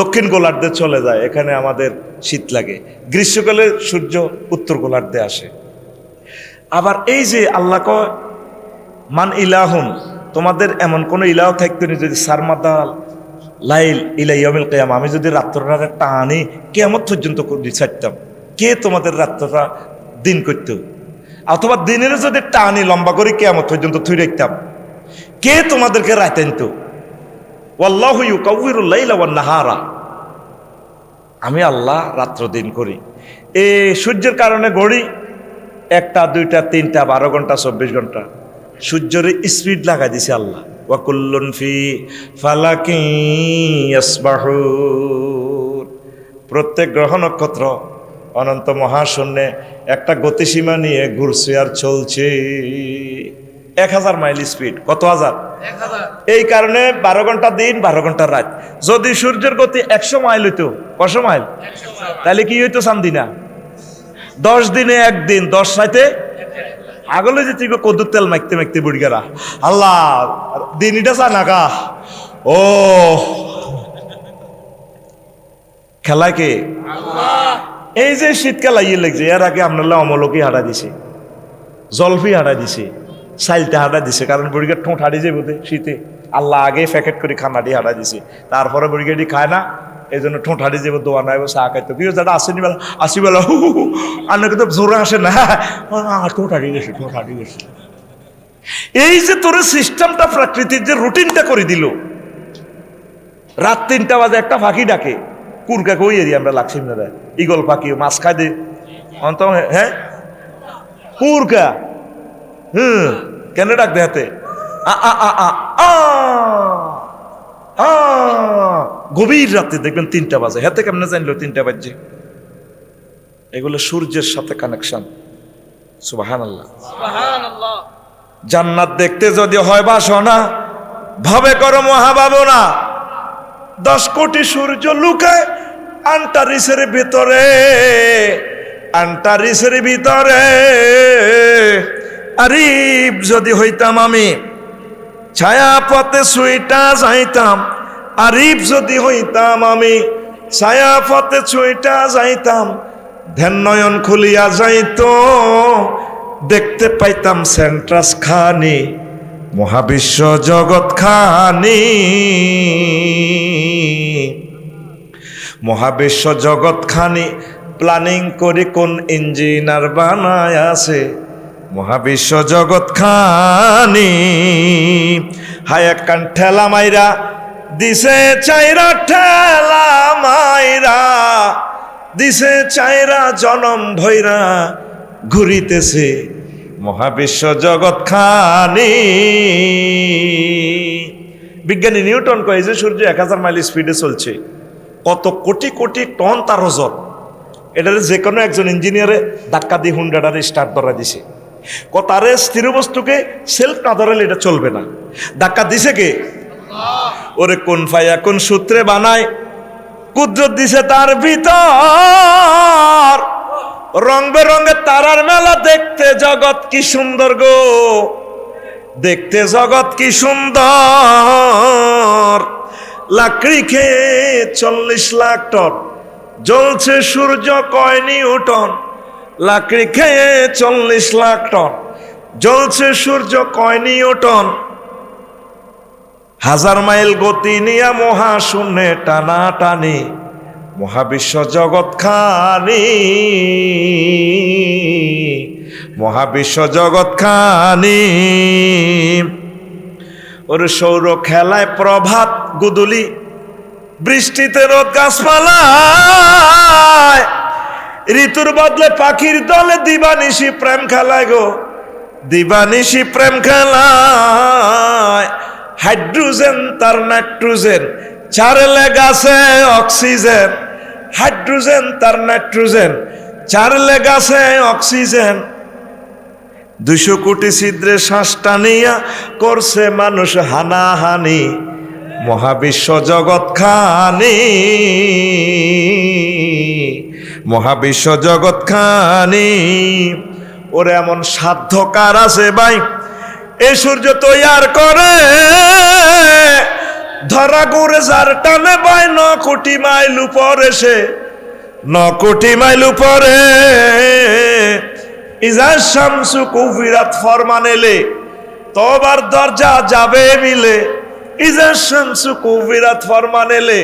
দক্ষিণ গোলার্ধে চলে যায়, এখানে আমাদের শীত লাগে। গ্রীষ্মকালে সূর্য উত্তর গোলার্ধে আসে। আবার এই যে আল্লাহ কয় মান ইলাহুন, তোমাদের এমন কোন ইলাহ থাকতো না যদি সারমাদাল লাইল ইলা ইয়াউমিল কিয়ামা, আমি যদি রাত্রটা টানি কিয়ামত পর্যন্ত করে ছাড়তাম, কে তোমাদের রাত্রটা দিন করত? অথবা দিনের যদি টানি লম্বা করে কিয়ামত পর্যন্ত থুই রাখতাম, কে তোমাদেরকে রাত আনতো? ওয়াল্লাহু ইউকাউবিরুল লাইলা ওয়ান নাহারা, আমি আল্লাহ রাত্র দিন করি। এই সূর্যের কারণে ঘড়ি 1টা 2টা 3টা 12 ঘন্টা 24 ঘন্টা সূর্যের স্পিড লাগাই দিছে আল্লাহ। ওয়া কুল্লুন ফি ফালাকি ইয়াসবাহুন, প্রত্যেক গ্রহ নক্ষত্র অনন্ত মহাশূন্যে একটা গতিসীমা নিয়ে ঘুরছে আর চলছে। 1000 মাইল স্পিড, কত হাজার? 1000। এই কারণে 12 ঘন্টা দিন 12 ঘন্টা রাত। যদি সূর্যের গতি 100 মাইল হইতো, কত মাইল? তাহলে কি হইতো চান্দিনা? 10 দিনে একদিন, 10 রাতে আগলে যে তুই কদ্দুর তেল মাখতে মাখতে বুড়িগারা আল্লাহ দিন এটা চা নাকা। ও খেলায় কে? এই যে শীতকাল আইয়ে লাগছে, এর আগে আপনার অমলকি হাঁটা দিছে, জলফি হাঁটা দিছে, সাইলটা হাঁটা দিছে, কারণ বুড়িগার ঠোঁট হাঁটি যায় বোধে শীতে। আল্লাহ আগে প্যাকেট করে খানাটি হাঁটা দিছে, তারপরে বুড়িগাটি খায় না, এই জন্য ঠোঁট হাঁটি যাবো, দোয়া নাই চা খাইতো। কি যারা আসেনি বেলা আসি বেলা আর কিন্তু জোরে আসে না, ঠোঁট হাঁটি গেছে, ঠোঁট হাঁটি গেছে। এই যে তোর সিস্টেমটা প্রকৃতির যে রুটিনটা করে দিল, রাত 3টা বাজে একটা পাখি ডাকে, কুরকা কই এরি আমরা লাগছি না, ইগল পাখি মাছ খাই দে অন্ত, হ্যাঁ কুরকা, কেন ডাক দে হাতে, গভীর রাতে দেখবেন 3টা বাজে, হাতে কেমনে জানলো 3টা বাজে? এগুলো সূর্যের সাথে কানেকশন। সুবহানাল্লাহ, সুবহানাল্লাহ। জান্নাত দেখতে যদি হয় বাসনা, ভাবে করো মহাভাবনা, 10 কোটি সূর্য লুকায় আন্টারিসের ভিতরে, আন্টারিসের ভিতরে। আরিফ যদি হইতাম আমি, ছায়া পথে ছুঁইটা যাইতাম, আরিফ যদি হইতাম আমি, ছায়া পথে ছুঁইটা যাইতাম, ধ্যান নয়ন খুলিয়া যাইতো, দেখতে পাইতাম সেন্ট্রাস খানি, মহাবিশ্ব জগৎ খানি, মহাবিশ্ব জগৎ খানি প্ল্যানিং করে কোন ইঞ্জিনিয়ার বানায় আছে, মহাবিশ্ব জগৎ খানি। হায় একখান ঠেলা মাইরা দিছে চাইরা, ঠেলা মাইরা দিছে চাইরা, জনম ভৈরা ঘুরিতেছে মহাবিশ্ব জগৎ খানি। বিজ্ঞানী নিউটন কয় যে সূর্য 1000 মাইল স্পিডে চলছে, কত কোটি কোটি টন তার ওজন। এটারে যে কোনো একজন ইঞ্জিনিয়ারে ধাক্কা দিয়ে হুন্ডাটারে স্টার্ট ধরা দিছে, তারে স্থির বস্তুকে সেলফ না ধরালে এটা চলবে না। ধাক্কা দিছে কে? ওরে কোন ফায়া কোন সূত্রে বানায়, কুদরত দিছে তার ভিতর, রং বেরঙের তারার মেলা, দেখতে জগৎ কি সুন্দর গো, দেখতে জগৎ কি সুন্দর। লাকড়ি খেয়ে 40 লাখ টন জ্বলছে সূর্য কয় নিউটন, লাকড়ি খেয়ে 40 লাখ টন জ্বলছে সূর্য কয় নিউটন। হাজার মাইল গতি নিয়া মহাশূন্যে টানাটানি, মহাবিশ্ব জগৎ খানি, মহাবিশ্ব জগৎ খানি। ওরে সৌর খেলায় প্রভাত গুদুলি, বৃষ্টিতে রোদ গাছপালায়, ঋতুর বদলে পাখির দলে দিবানিশি প্রেম খেলায় গো, দিবানিশি প্রেম খেলায়। হাইড্রোজেন তার নাইট্রোজেন, চারে লেগাছে অক্সিজেন, হাইড্রোজেন তার নাইট্রোজেন, চার লেগাছে অক্সিজেন। 200 কোটি ছিদ্রে শ্বাস টানিয়া করছে মানুষ হানাহানি, মহাবিশ্ব জগৎ খানি, মহাবিশ্ব জগৎ খানি। ওরে এমন সাধ্য কার আছে ভাই এ সূর্য তৈয়ার করে, ধরা ঘুরে যার টানে ভাই 9 কোটি মাইল উপরে, সে 9 কোটি মাইল উপরে। ইজা শামসু কুফিরাত ফরমান এলে তবার দরজা যাবে মিলে, ইজা শামসু কুফিরাত ফরমান এলে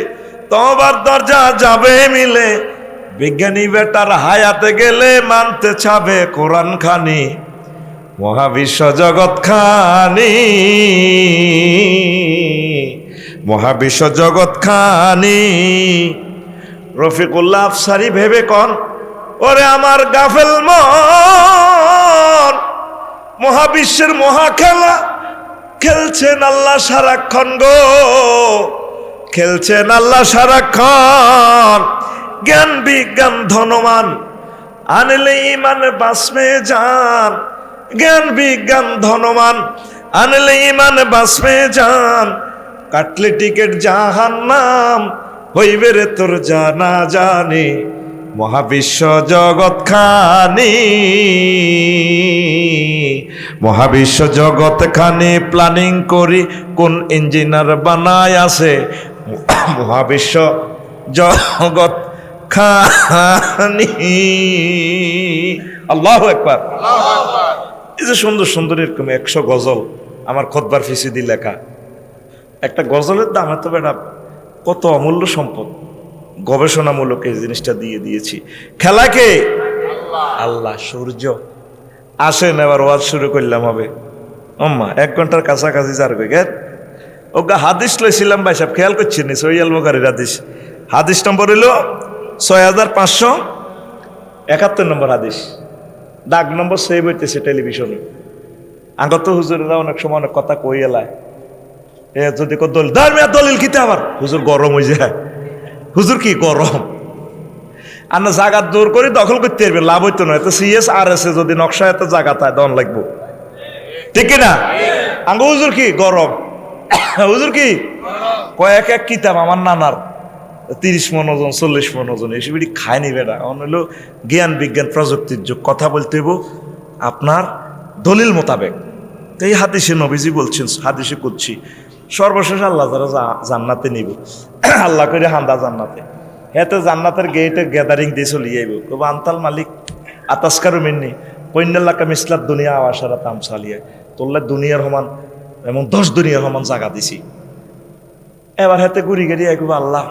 তবার দরজা যাবে মিলে। বিজ্ঞানী বেটার হায়াতে গেলে মানতে ছাবে কোরআন খানি, মহাবিশ্ব জগৎ খানি, মহাবিশ্ব জগৎ খানি। রফিকুল্লাহ আফসারি ভেবে কন, ওরে আমার গাফেল মন, মহাবিশ্বের মহাখেলা খেলছেন আল্লাহ সারাক্ষণ গো, খেলছেন আল্লাহ সারাক্ষণ। জ্ঞান বিজ্ঞান ধনমান আনলে ইমান বাঁচবে জান, জ্ঞান বিজ্ঞান ধনমান আনলে ইমান বাঁচবে জান। কাটলে টিকেট জাহান্নাম হইবে রে তোর জানা জানি, মহাবিশ্ব জগৎ খানি, মহাবিশ্ব জগৎ খানি। প্ল্যানিং করি কোন ইঞ্জিনিয়ার বানায় আছে, মহাবিশ্ব জগৎ খানি। আল্লাহু আকবার। এই যে সুন্দর সুন্দর এরকম 100 গজল আমার খুতবার ফিসিদি লেখা। একটা গজলের দাম এত বেটা, কত অমূল্য সম্পদ। গবেষণামূলক এই জিনিসটা দিয়ে দিয়েছি। খেলাকে আল্লাহ। সূর্য আসেন, এবার ওয়াজ শুরু করলাম হবে। আম্মা 1 ঘন্টার কাছাকাছি যার গেট ওগা হাদিস লইছিলাম ভাই সাহেব, খেয়াল করছেন নি? সহিহ আল বুখারীর হাদিস, হাদিস নম্বর হইল 6571 নম্বর হাদিস। দাগ নম্বর সেভ হইতেছে টেলিভিশনে। আগত হুজুরেরা অনেক সময় অনেক কথা কই এলায়, এ যদি দলিল কিতে আবার হুজুর গরম হয়ে যায়। হুজুর কি গরম? আর না জায়গা দূর করে দখল করতে পারবে, লাভ হইতো না। তো সিএস আর এস এ যদি নকশা এত জায়গা তাই দন লাগবো, ঠিক কিনা? আঙ্গ হুজুর কি গরম, হুজুর কি কয়েক এক কিতাব আমার নানার 30 মন ওজন 40 মন ওজন এসব খায় নি বেটা। হলো জ্ঞান বিজ্ঞান প্রযুক্তির যুগ, কথা বলতে হইব আপনার দলিল মোতাবেক। তো এই হাদিসে নবীজি বলছেন, হাদিসে করছি সর্বশেষ আল্লাহ যারা জান্নাতে নিব, আল্লাহ করে হান্দা জান্নাতে, হেতে জান্নাতের গেটে গ্যাদারিং দিয়ে চলে যাইব। কব আন্তাল মালিক আতাসকারু মিন্নি কন্যাল্লাকা মিসলাত দুনিয়া আওয়াসারা তামসালিয়া, তোল্লা দুনিয়ার সমান এমন 10 দুনিয়ার সমান জায়গা দিছি। এবার হেতে ঘুরি গেড়ি একব আল্লাহ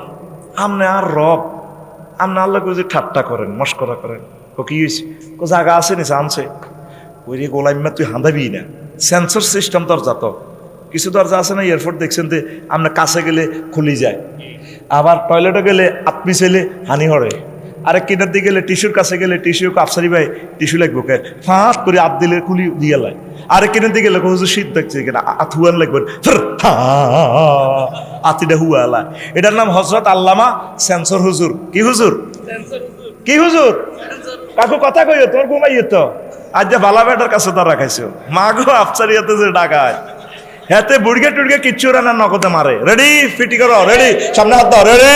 আমনে আর রব, আমনে আল্লাহ যে ঠাট্টা করেন, মস্করা করেন। ও কি হয়েছে? ও জায়গা আছে নিছে আনছে। ওই রে গোলাইম্মা তুই হাঁদাবি না, সেন্সর সিস্টেম দরজা তো কিছু দরজা আছে না, এয়ারপোর্ট দেখছেন যে আমরা কাছে গেলে খুলি যায়, আবার টয়লেটে গেলে আপনি চাইলে হানি হরে, আরেক কিনার দিকে গেলে টিস্যুর কাছে গেলে টিস্যু আফসারি ভাই টিস্যু লাগবো কে ফাঁস করে আপ দিলে খুলি দিয়ে লাই, আরেক কিনার দিকে গেলে হুজুর শীত দেখছে কিনা আথুয়ান লাগবেন আতিটা হুয়া লাই। এটার নাম হযরত আল্লামা সেন্সর হুজুর। কি হুজুর? কি হুজুর? কাকু কথা কইও, তোর ঘুমাইও তো আজ যে বালা বেটার কাছে তো রাখাইছো মা গো আফসারিয়াতে যে ডাকায় হাতে বুড়গে টুড়গে কিচ্ছু রান্না নগদে মারে। রেডি? ফিটি করো, রেডি? সামনে হাত দাও, রেডি?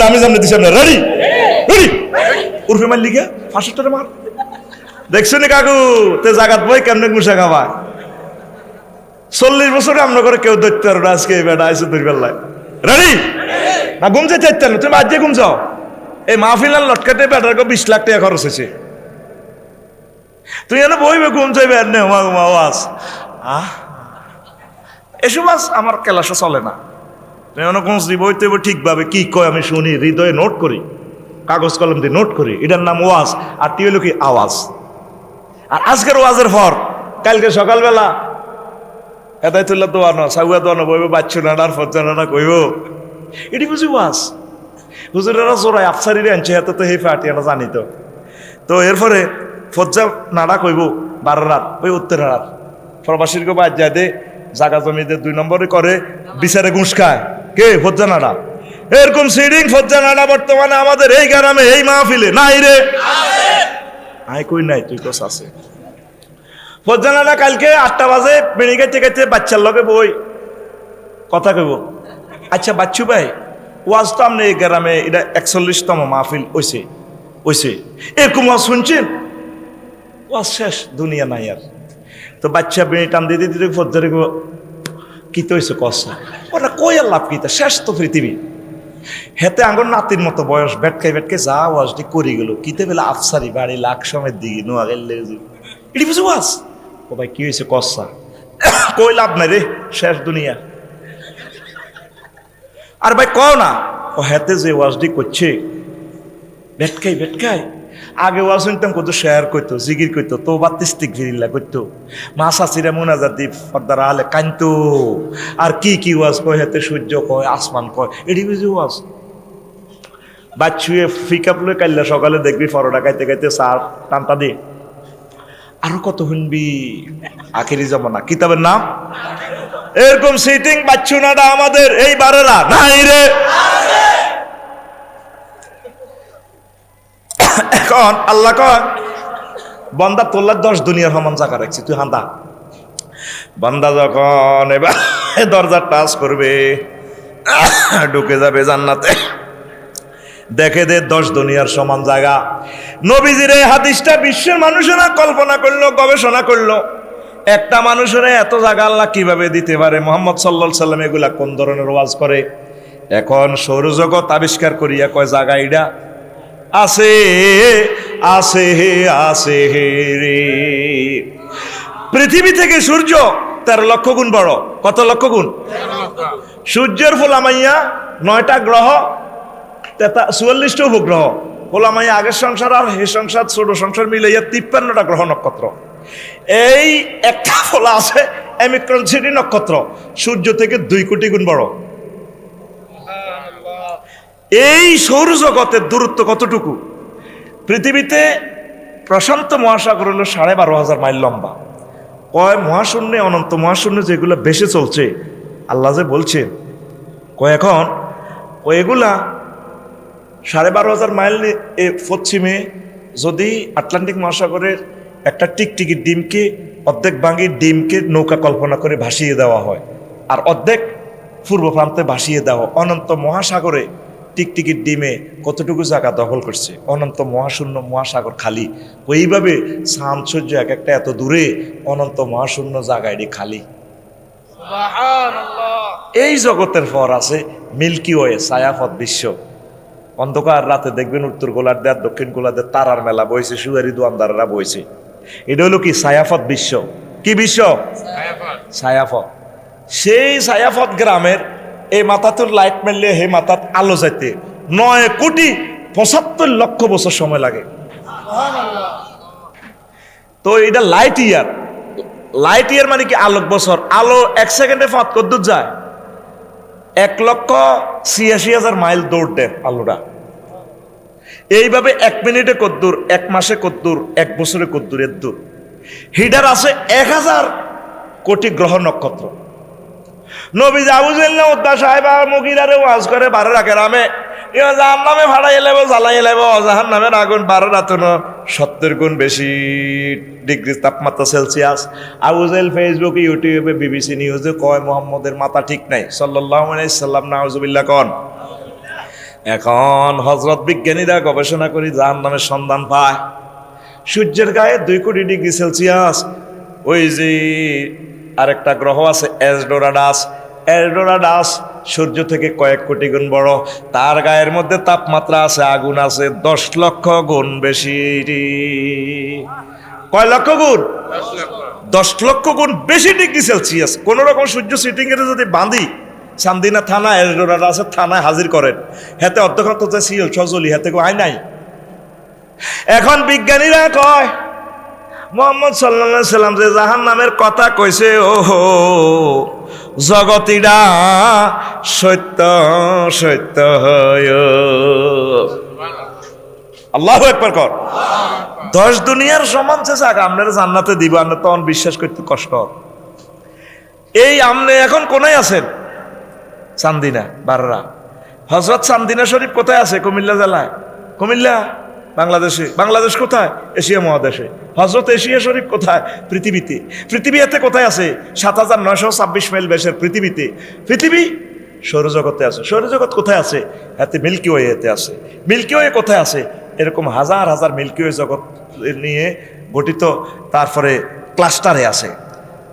আমি সামনে দিচ্ছি, সামনে রেডি? রেডি? উর্ফে মার লিখে 500 মার। দেখছো নি কাকু তে জাগাত বই কেমনে গুসা খাবা? 40 বছরে আমরা করে কেউ দেখতে পারো না, আজকে এই বেটা আইসো দুই বেলায়। রেডি? না ঘুম যেতে চাইতেন তুমি আজ যে ঘুম যাও। এই মাহফিলার লটকাতে বেটার 20 লাখ টাকা খরচ হয়েছে। তুই এনে বইবে ঘুম চাইবে আওয়াজ এসব আজ আমার ক্লাসে চলে না। কোন বইতে ঠিকভাবে কি কয় আমি শুনি, হৃদয়ে নোট করি, কাগজ কলম দিয়ে নোট করি। এটার নাম ওয়াজ, আর টি হলো কি আওয়াজ। আর আজকের ওয়াজের পর কালকে সকালবেলা হেদায়তুল্লাহ দোয়ানো, সাগুয়া দোয়ানো বইব, বাচ্চু নাডার ফজ্জানা কইব, এটি বুঝি ওয়াজ। হুজুরেরা জোড়ায় আফসারিরে আনছে, এত তো হে ফাটি আমরা জানি তো। তো এরপরে ফজ্জা নাড়া কইব 12 রাত, ওই উত্তর রাত প্রবাসীর গো বাদ যায় দে, জাগা জমিতে 2 নম্বরে করে বিচারে ঘুষ খায় কে? ফজ্জা নাড়া। এরকম সিডিং ফজ্জা নাড়া বর্তমানে আমাদের এই গ্রামে এই মাহফিলে নাই রে, আই কই নাই, তুই কস আছে। ফজ্জা নাড়া কালকে 8টা বাজে বেড়ি খাইতে খাইতে বাচ্চার লগে বই কথা কইব। আচ্ছা বাচ্চু ভাই, ওয়াজ তো আপনি এই গ্রামে এটা 41তম মাহফিল হইছে, এরকম ওয়াজ শুনছেন? ওয়াজ শেষ, দুনিয়া নাই আর। তো বাচ্চা বেড়ি টান দিতে দিতে ফজ্জারে কি তো হয়েছে কসা, ওরা কই আর লাভ কি, শেষ তো পৃথিবী। হেতে আঙ্গুর নাতির মতো বয়স, বেটকাই যা ওয়াজটি করি গেল, কিতে বেলা আফসারি বাড়ি লাখ সমের দিকে নোয়া গেলে এটি বুঝে ওয়াজ। ও ভাই কি হয়েছে কসা, কই লাভ নাই রে, শেষ দুনিয়া। আর ভাই কও না, ও হেতে যে ওয়াজটি করছে বেটকাই আগে ওয়াজ শুনতাম, কত শেয়ার করতো, জিগির করতো, তো বাতিস্তিক ফিরিল্লা করতো, মা চাচিরা মোনাজাত দি পর্দার আলে কানতো। আর কি ওয়াজ কয়, হেতে সূর্য কয়, আসমান কয়, এটি বুঝি ওয়াজ। বাচ্চুয়ে পিকআপ লই কাইল্লা সকালে দেখবি পরোটা খাইতে সার টানটা দিয়ে। আরো কত শুনবি, আখেরি জমানা কিতাবের নাম। এরকম সিটিং বাচ্চু নাডা আমাদের এই বারেরা নাই রে। এখন আল্লাহ কয়, বন্দা তোল্লার 10 দুনিয়ার সমান জায়গা রাখছি, তুই হান্দা। বান্দা যখন এবার দরজা টাচ করবে, ঢুকে যাবে জান্নাতে, দেখে দে 10 দুনিয়ার সমান জায়গা। নবীজির এই হাদিসটা বিশ্বের মানুষেরা কল্পনা করলো, গবেষণা করলো, একটা মানুষের এত জায়গা আল্লাহ কিভাবে দিতে পারে। মুহাম্মদ সাল্লাল্লাহু আলাইহি সাল্লাম এগুলা কোন ধরনের ওয়াজ করে। এখন সৌরজগৎ আবিষ্কার করিয়া কয় জায়গা এটা আছে রে। পৃথিবী থেকে সূর্য 13 লক্ষ গুণ বড়। কত লক্ষ গুণ? সূর্যের ফোলামাইয়া 9টা গ্রহ, 44টা উপগ্রহ। ফোলামাইয়া আগের সংসার আর হে সংসার ছোট সংসার মিলাইয়া 53টা গ্রহ নক্ষত্র। এই একটা ফোলা আছে অমিক্রন সিটি নক্ষত্র, সূর্য থেকে 2 কোটি গুণ বড়। এই সৌরজগতের দূরত্ব কতটুকু? পৃথিবীতে প্রশান্ত মহাসাগর হলো 12,500 মাইল লম্বা। কয় মহাশূন্যে, অনন্ত মহাশূন্য যেগুলো বেশি চলছে, আল্লাহ যে বলছে কয় এখন এগুলা 12,500 মাইল পশ্চিমে যদি আটলান্টিক মহাসাগরের একটা টিকটিকি ডিমকে, অর্ধেক ভাঙি ডিমকে নৌকা কল্পনা করে ভাসিয়ে দেওয়া হয়, আর অর্ধেক পূর্ব প্রান্তে ভাসিয়ে দেওয়া। অনন্ত মহাসাগরে টিকটিকির ডিমে কতটুকু জায়গা দখল করছে, অনন্ত মহাশূন্য মহাসাগর খালি। ওইভাবে চাঁদ সূর্য এক একটা এত দূরে, অনন্ত মহাশূন্য জায়গা এটি খালি। এই জগতের পর আছে মিল্কি ওয়ে, ছায়াপথ বিশ্ব। অন্ধকার রাতে দেখবেন উত্তর গোলার্ধে আর দক্ষিণ গোলার্ধে তারার মেলা বইছে, সুয়ারি দোয়ানদারেরা বইছে। এটা হলো কি? ছায়াপথ বিশ্ব। কি বিশ্ব? ছায়াপথ। সেই ছায়াপথ গ্রামের এই মাথাতুর লাইট মারলে হে মাথাত আলো যাইতে 9,75,00,000 বছর সময় লাগে। তো এটা লাইট ইয়ার। লাইট ইয়ার মানে কি? আলোক বছর। আলো 1 সেকেন্ডে পথ কদ্দূর যায়? 1,86,000 মাইল দৌড় দেয় আলোটা। এইভাবে 1 মিনিটে কদ্দূর, 1 মাসে কদ্দূর, 1 বছরে কদ্দূর, এর দূর। হিডার আছে 1000 কোটি গ্রহ নক্ষত্র। নবী আবু জাহল উদ্দা সাহেব মুগিরারে ওয়াজ করে 12 গ্রামে, জাহান নামে ভাড়াই লেব, জ্বালাই লেব, জাহান নামের আগুন 12 রাতন 70 গুণ বেশি ডিগ্রি তাপমাত্রা সেলসিয়াস। আবু জাহল ফেসবুকে, ইউটিউবে, বিবিসি নিউজে কয় মুহাম্মদের মাথা ঠিক নাই সাল্লাল্লাহু আলাইহি সাল্লাম, নাউজুবিল্লাহ কন। এখন হযরত বিজ্ঞানীরা গবেষণা করে জাহান নামের সন্ধান পায় সূর্যের গায়ে 2 কোটি ডিগ্রি সেলসিয়াস। ওই যে আরেকটা গ্রহ আছে এসডোরাডাস, এসডোরাডাস সূর্য থেকে কয়েক কোটি গুণ বড়। তার গায়ের মধ্যে তাপমাত্রা আছে, আগুন আছে 10 লক্ষ গুণ বেশি। কয় লক্ষ গুণ? 10 লক্ষ গুণ বেশি ডিগ্রি সেলসিয়াস। কোন রকম সূর্য সিটিং এর যদি বাঁধি, চান্দিনা থানা এলডোরাডো আছে, থানায় হাজির করেন, হেতে অধ্যক্ষ তো সিএল সজলি হেতে আই নাই। এখন বিজ্ঞানীরা কয় মুহাম্মদ সাল্লাল্লাহু আলাইহি সাল্লাম যে জাহান্নামের কথা কইছে, ওহো জগতিরা সত্য সত্য হয়। আল্লাহু আকবার কর। 10 দুনিয়ার সমান চেষ্টা আপনারা জান্নাতে দিব, আপনি তখন বিশ্বাস করতে কষ্ট। এই আপনি এখন কোনায় আছেন? চান্দিনা বাররা। হযরত চান্দিনা শরীফ কোথায় আছে? কুমিল্লা জেলায়। কুমিল্লা বাংলাদেশে। বাংলাদেশ কোথায়? এশিয়া মহাদেশে। হযরত এশিয়া শরীফ কোথায়? পৃথিবীতে। পৃথিবীতে কোথায় আছে? ৭,৯২৬ মাইল ব্যাসের পৃথিবীতে। পৃথিবী সৌরজগতে আছে। সৌরজগৎ কোথায় আছে? হাতে মিল্কি ওয়েতে আছে। মিল্কি ওয়ে কোথায় আছে? এরকম হাজার হাজার মিল্কি ওয়ে জগৎ নিয়ে গঠিত। তারপরে ক্লাস্টারে আছে।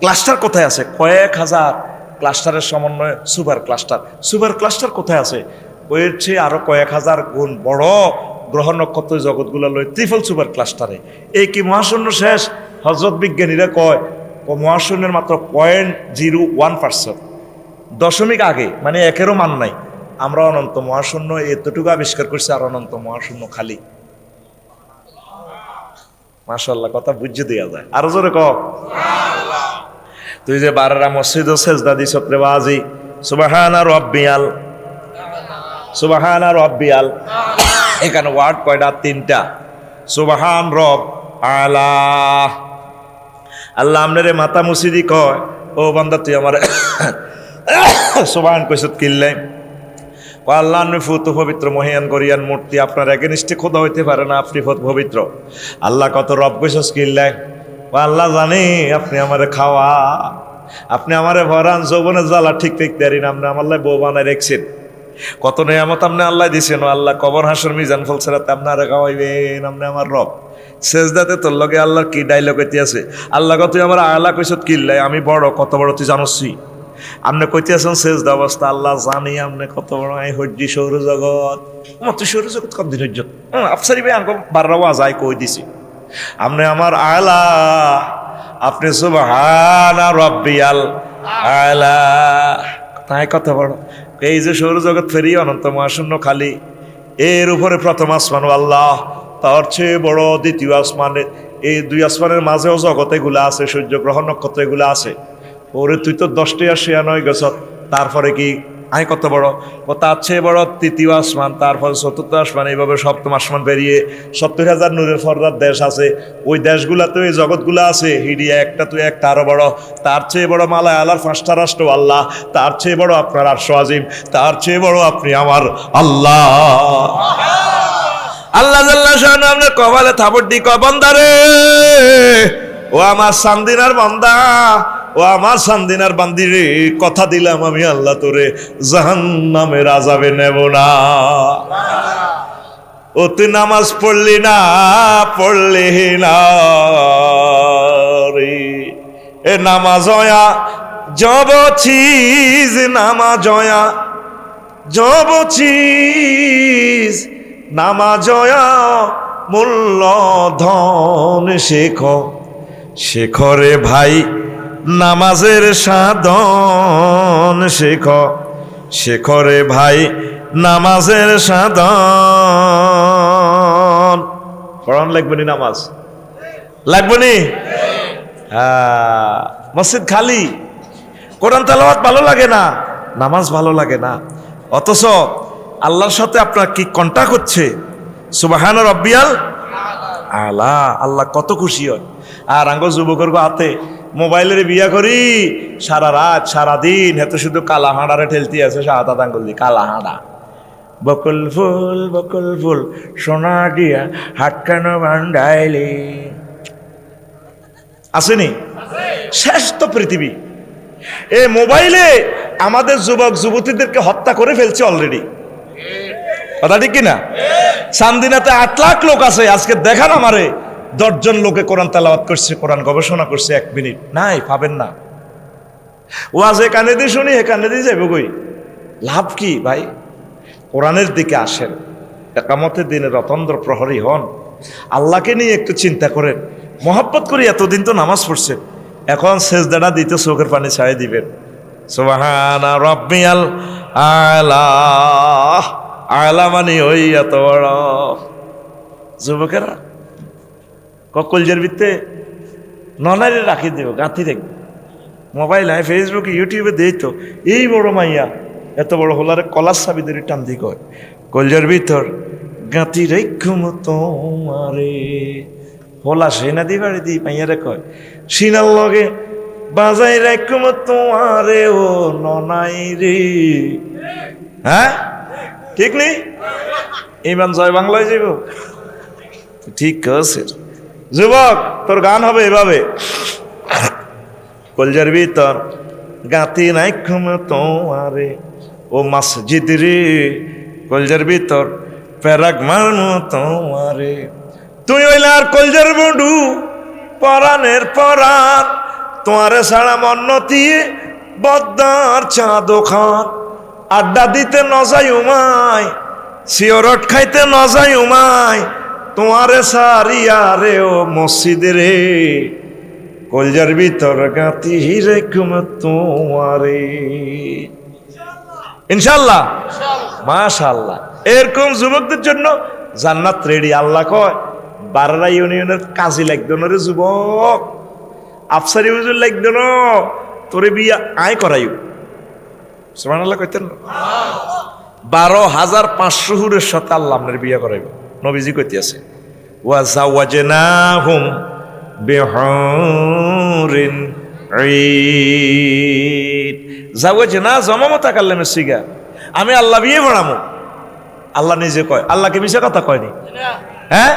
ক্লাস্টার কোথায় আছে? কয়েক হাজার ক্লাস্টারের সমন্বয়ে সুপার ক্লাস্টার। সুপার ক্লাস্টার কোথায় আছে? ওর চেয়ে আরো কয়েক হাজার গুণ বড় গ্রহ নক্ষত্র জগৎগুলো লয় ত্রিফল সুপার ক্লাস্টারে। এই কি মহাশূন্য শেষ? হযরত বিজ্ঞানীরা কয় মহাশূন্যের মাত্র 0.01%, দশমিক আগে, মানে একেরও মান নাই। আমরা অনন্ত মহাশূন্য এতটুকু আবিষ্কার করছি, আর অনন্ত মহাশূন্য খালি। মাশাআল্লাহ, কথা বুঝে দেওয়া যায়। আরো জোরে ক। তুই যে বাররা মসজিদ ও সেজদা দিছ রে বাজি, সুবহানা রাব্বিয়াল, সুবহানা রাব্বিয়াল। এখানে ওয়ার্ড কয়টা? 3টা। সুবহান রব আলা। আল্লাহ আমনে মাথা মুসিদি কয়, ও বান্দা তুই আমার সুবহান কইছত কিল্লে। আল্লাহ ফুত পবিত্র মহিয়ান করিয়ান মূর্তি, আপনার এগেনিস্টে খোদা হইতে পারে না, আপনি পবিত্র। আল্লাহ কত রব কইছস কিল্লে। আল্লাহ জানি আপনি আমারে খাওয়া, আপনি আমারে ভরান, যৌবনের জ্বালা ঠিক ঠিক দেরি না, আপনি আমার বউ বানায় রেখছেন, কত নেয়ামত আপনি আল্লাহ দিছেন। আল্লাহ কবর হাসর মিজান ফলসেরাতে আপনারা খাওয়াইবেন, আপনি আমার রব। সেজদাতে তোর লগে আল্লাহর কি ডাইলগ হইতে আছে? আল্লাহ তুই আমার আলা কইছত কিল্লাই, আমি বড়, কত বড় তুই জানসি? আপনি কইতে আছেন সেজদা অবস্থা, আল্লাহ জানি আপনি কত বড়। আই হজ্জি সৌরজগৎ, তুই সৌরজগৎ কত দিন হজ্জত আফসারি ভাই আমাকে বাররাওয়া যায় কই দিছি। আপনি আমার আলা, আপনি সুবহানা রাব্বিয়াল আলা, তাই কত বড়। এই যে সৌরজগৎ ফেরি অনন্ত মহাশূন্য খালি, এর উপরে প্রথম আসমান আল্লাহ, তার চেয়ে বড় দ্বিতীয় আসমানে, এই 2 আসমানের মাঝেও জগৎ এগুলা আছে, সূর্য গ্রহ নক্ষত্র এগুলা আছে। ওরে তুই তো 10টি আর 96 গেছ, তারপরে কি আই কত বড়? ও তার চেয়ে বড় তৃতীয় আসমান, তারপরে চতুর্থ আসমান, এইভাবে সপ্তম আসমান বেরিয়ে 70,000 নূরের ফরদার দেশ আছে। ওই দেশগুলাতে এই জগৎগুলা আছে, হিডিয়া একটা তুই একটা আরো বড়। তার চেয়ে বড় মালায় আল্লাহর 5টা রাষ্ট্র আল্লাহ, তার চেয়ে বড় আপনার আরশ আজিম, তার চেয়ে বড় আপনি আমার আল্লাহ। আল্লাহ জাল্লাহ শানু আপনার কপালে থাপড় দি কয়, বান্দারে ও আমার সান্দিনার বান্দা, ও আমার সান্দিনার বান্দি রে, কথা দিলাম আমি আল্লাহ তোরে জাহান্নামের আযাবে নেব না। ও তুই নামাজ পড়লি না, পড়লি না রে, এ নামাজয়া জব চিজ, নামাজয়া জব চিজ, নামাজয়া মূল্য ধন। শেখ শেখরে ভাই নামাজের সাধন, শেখ শেখরে ভাই নামাজের সাধন। পড়ান লাগবে নি? নামাজ লাগবে নি? হ্যাঁ, মসজিদ খালি, কোরআন তেলাওয়াত ভালো লাগে না, নামাজ ভালো লাগে না, অথচ আল্লাহর সাথে আপনার কি কন্টাক্ট হচ্ছে। সুবহান রাব্বিয়াল আলা, আল্লাহ কত খুশি হয়। আর আঙ্গ যুবকের হাতে মোবাইলের বিয়া করি, সারা রাত সারা দিন হেতে শুধু কালা হাঁড়ারে ঠেলতে আছে, শাহাদাত আঙ্গুল দিয়ে কালা হাঁড়া। বকুল ফুল সোনা দিয়া হাত কেন ভান্ডাইলে, আসেনি? শেষ তো পৃথিবী। এ মোবাইলে আমাদের যুবক যুবতীদেরকে হত্যা করে ফেলছে অলরেডি, কথা ঠিক কিনা? চান্দিনাতে 8 লাখ লোক আছে, আজকে দেখান আমারে 10 জন লোকে কোরআন তেলাওয়াত করছে, কোরআন গবেষণা করছে 1 মিনিট নাই, পাবেন না। ওয়াজ এখানে দিয়ে শুনি, এখানে দিয়ে যাবে কই, লাভ কি ভাই? কোরআনের দিকে আসেন, একামতের দিনে রতন্দ্র প্রহরী হন, আল্লাহকে নিয়ে একটু চিন্তা করেন, মহব্বত করি। এতদিন তো নামাজ পড়ছেন, এখন সেজদাটা দিতে চোখের পানি ছাড়িয়ে দিবেন। সুবহানা রাব্বিয়াল আলা, আলা মানে ওই এত বড়। যুবকেরা কলজের ভিত্তে ননারে রাখি দেব, গাঁথি দেখবে মোবাইল হয় ফেসবুকে ইউটিউবে দেই তো এই বড় মাইয়া এত বড় হলারে কলার সাবি ধরে টান দি কয় কলজের ভিতর গাঁথি রেখুম তোমারে হোলা সেনা দি বাড়ি দি মাইয়ারে কয় সিনার লগে বাজাই রেখুম তোমারে ও ননাই রে। হ্যাঁ ঠিক নেই? ইমান জয় বাংলায় যাব। ঠিক আছে যুবক, তোর গান হবে এভাবে, কলজার ভিতর গাঁতি নাই ঘুম তোমারে ও মসজিদ রে, কলজার ভিতর প্যারাগ মারমু তোমারে, তুই হইলে আর কলজার বন্ধু পরাণের পরাণ, তোমারে ছাড়া মন্নতি বদ্দার চা দোকান, আড্ডা দিতে নজাই উমায়, সিওরট খাইতে নজাই উমায়, তোমারে সারিয়া রে ও মসজিদ রে, কলজার ভিতর গাঁতি রেখুম তোমারে। ইনশাআল্লাহ, মাশাআল্লাহ। এরকম যুবকদের জন্য জান্নাত রেডি। আল্লাহ কয় বাররা ইউনিয়নের কাজী লাগতো না রে যুবক, আফসারি হুজুর লাগতো না, তোরে বিয়া আয় করাইও। সুবহানাল্লাহ কইতেন না? 12,500 হুরের সাথে আল্লাহ আপনার বিয়া করাইব। নবীজি কইতে আছে ওয়া জাওয়াজনাহুম বিহুরিন ঈদ। জাওয়াজনা জমামতা কাল্লামে সিগা, আমি আল্লাহ বিয়ে পড়ামু। আল্লাহ নিজে কয়, আল্লাহকে মিছা কথা কয়নি। হ্যাঁ,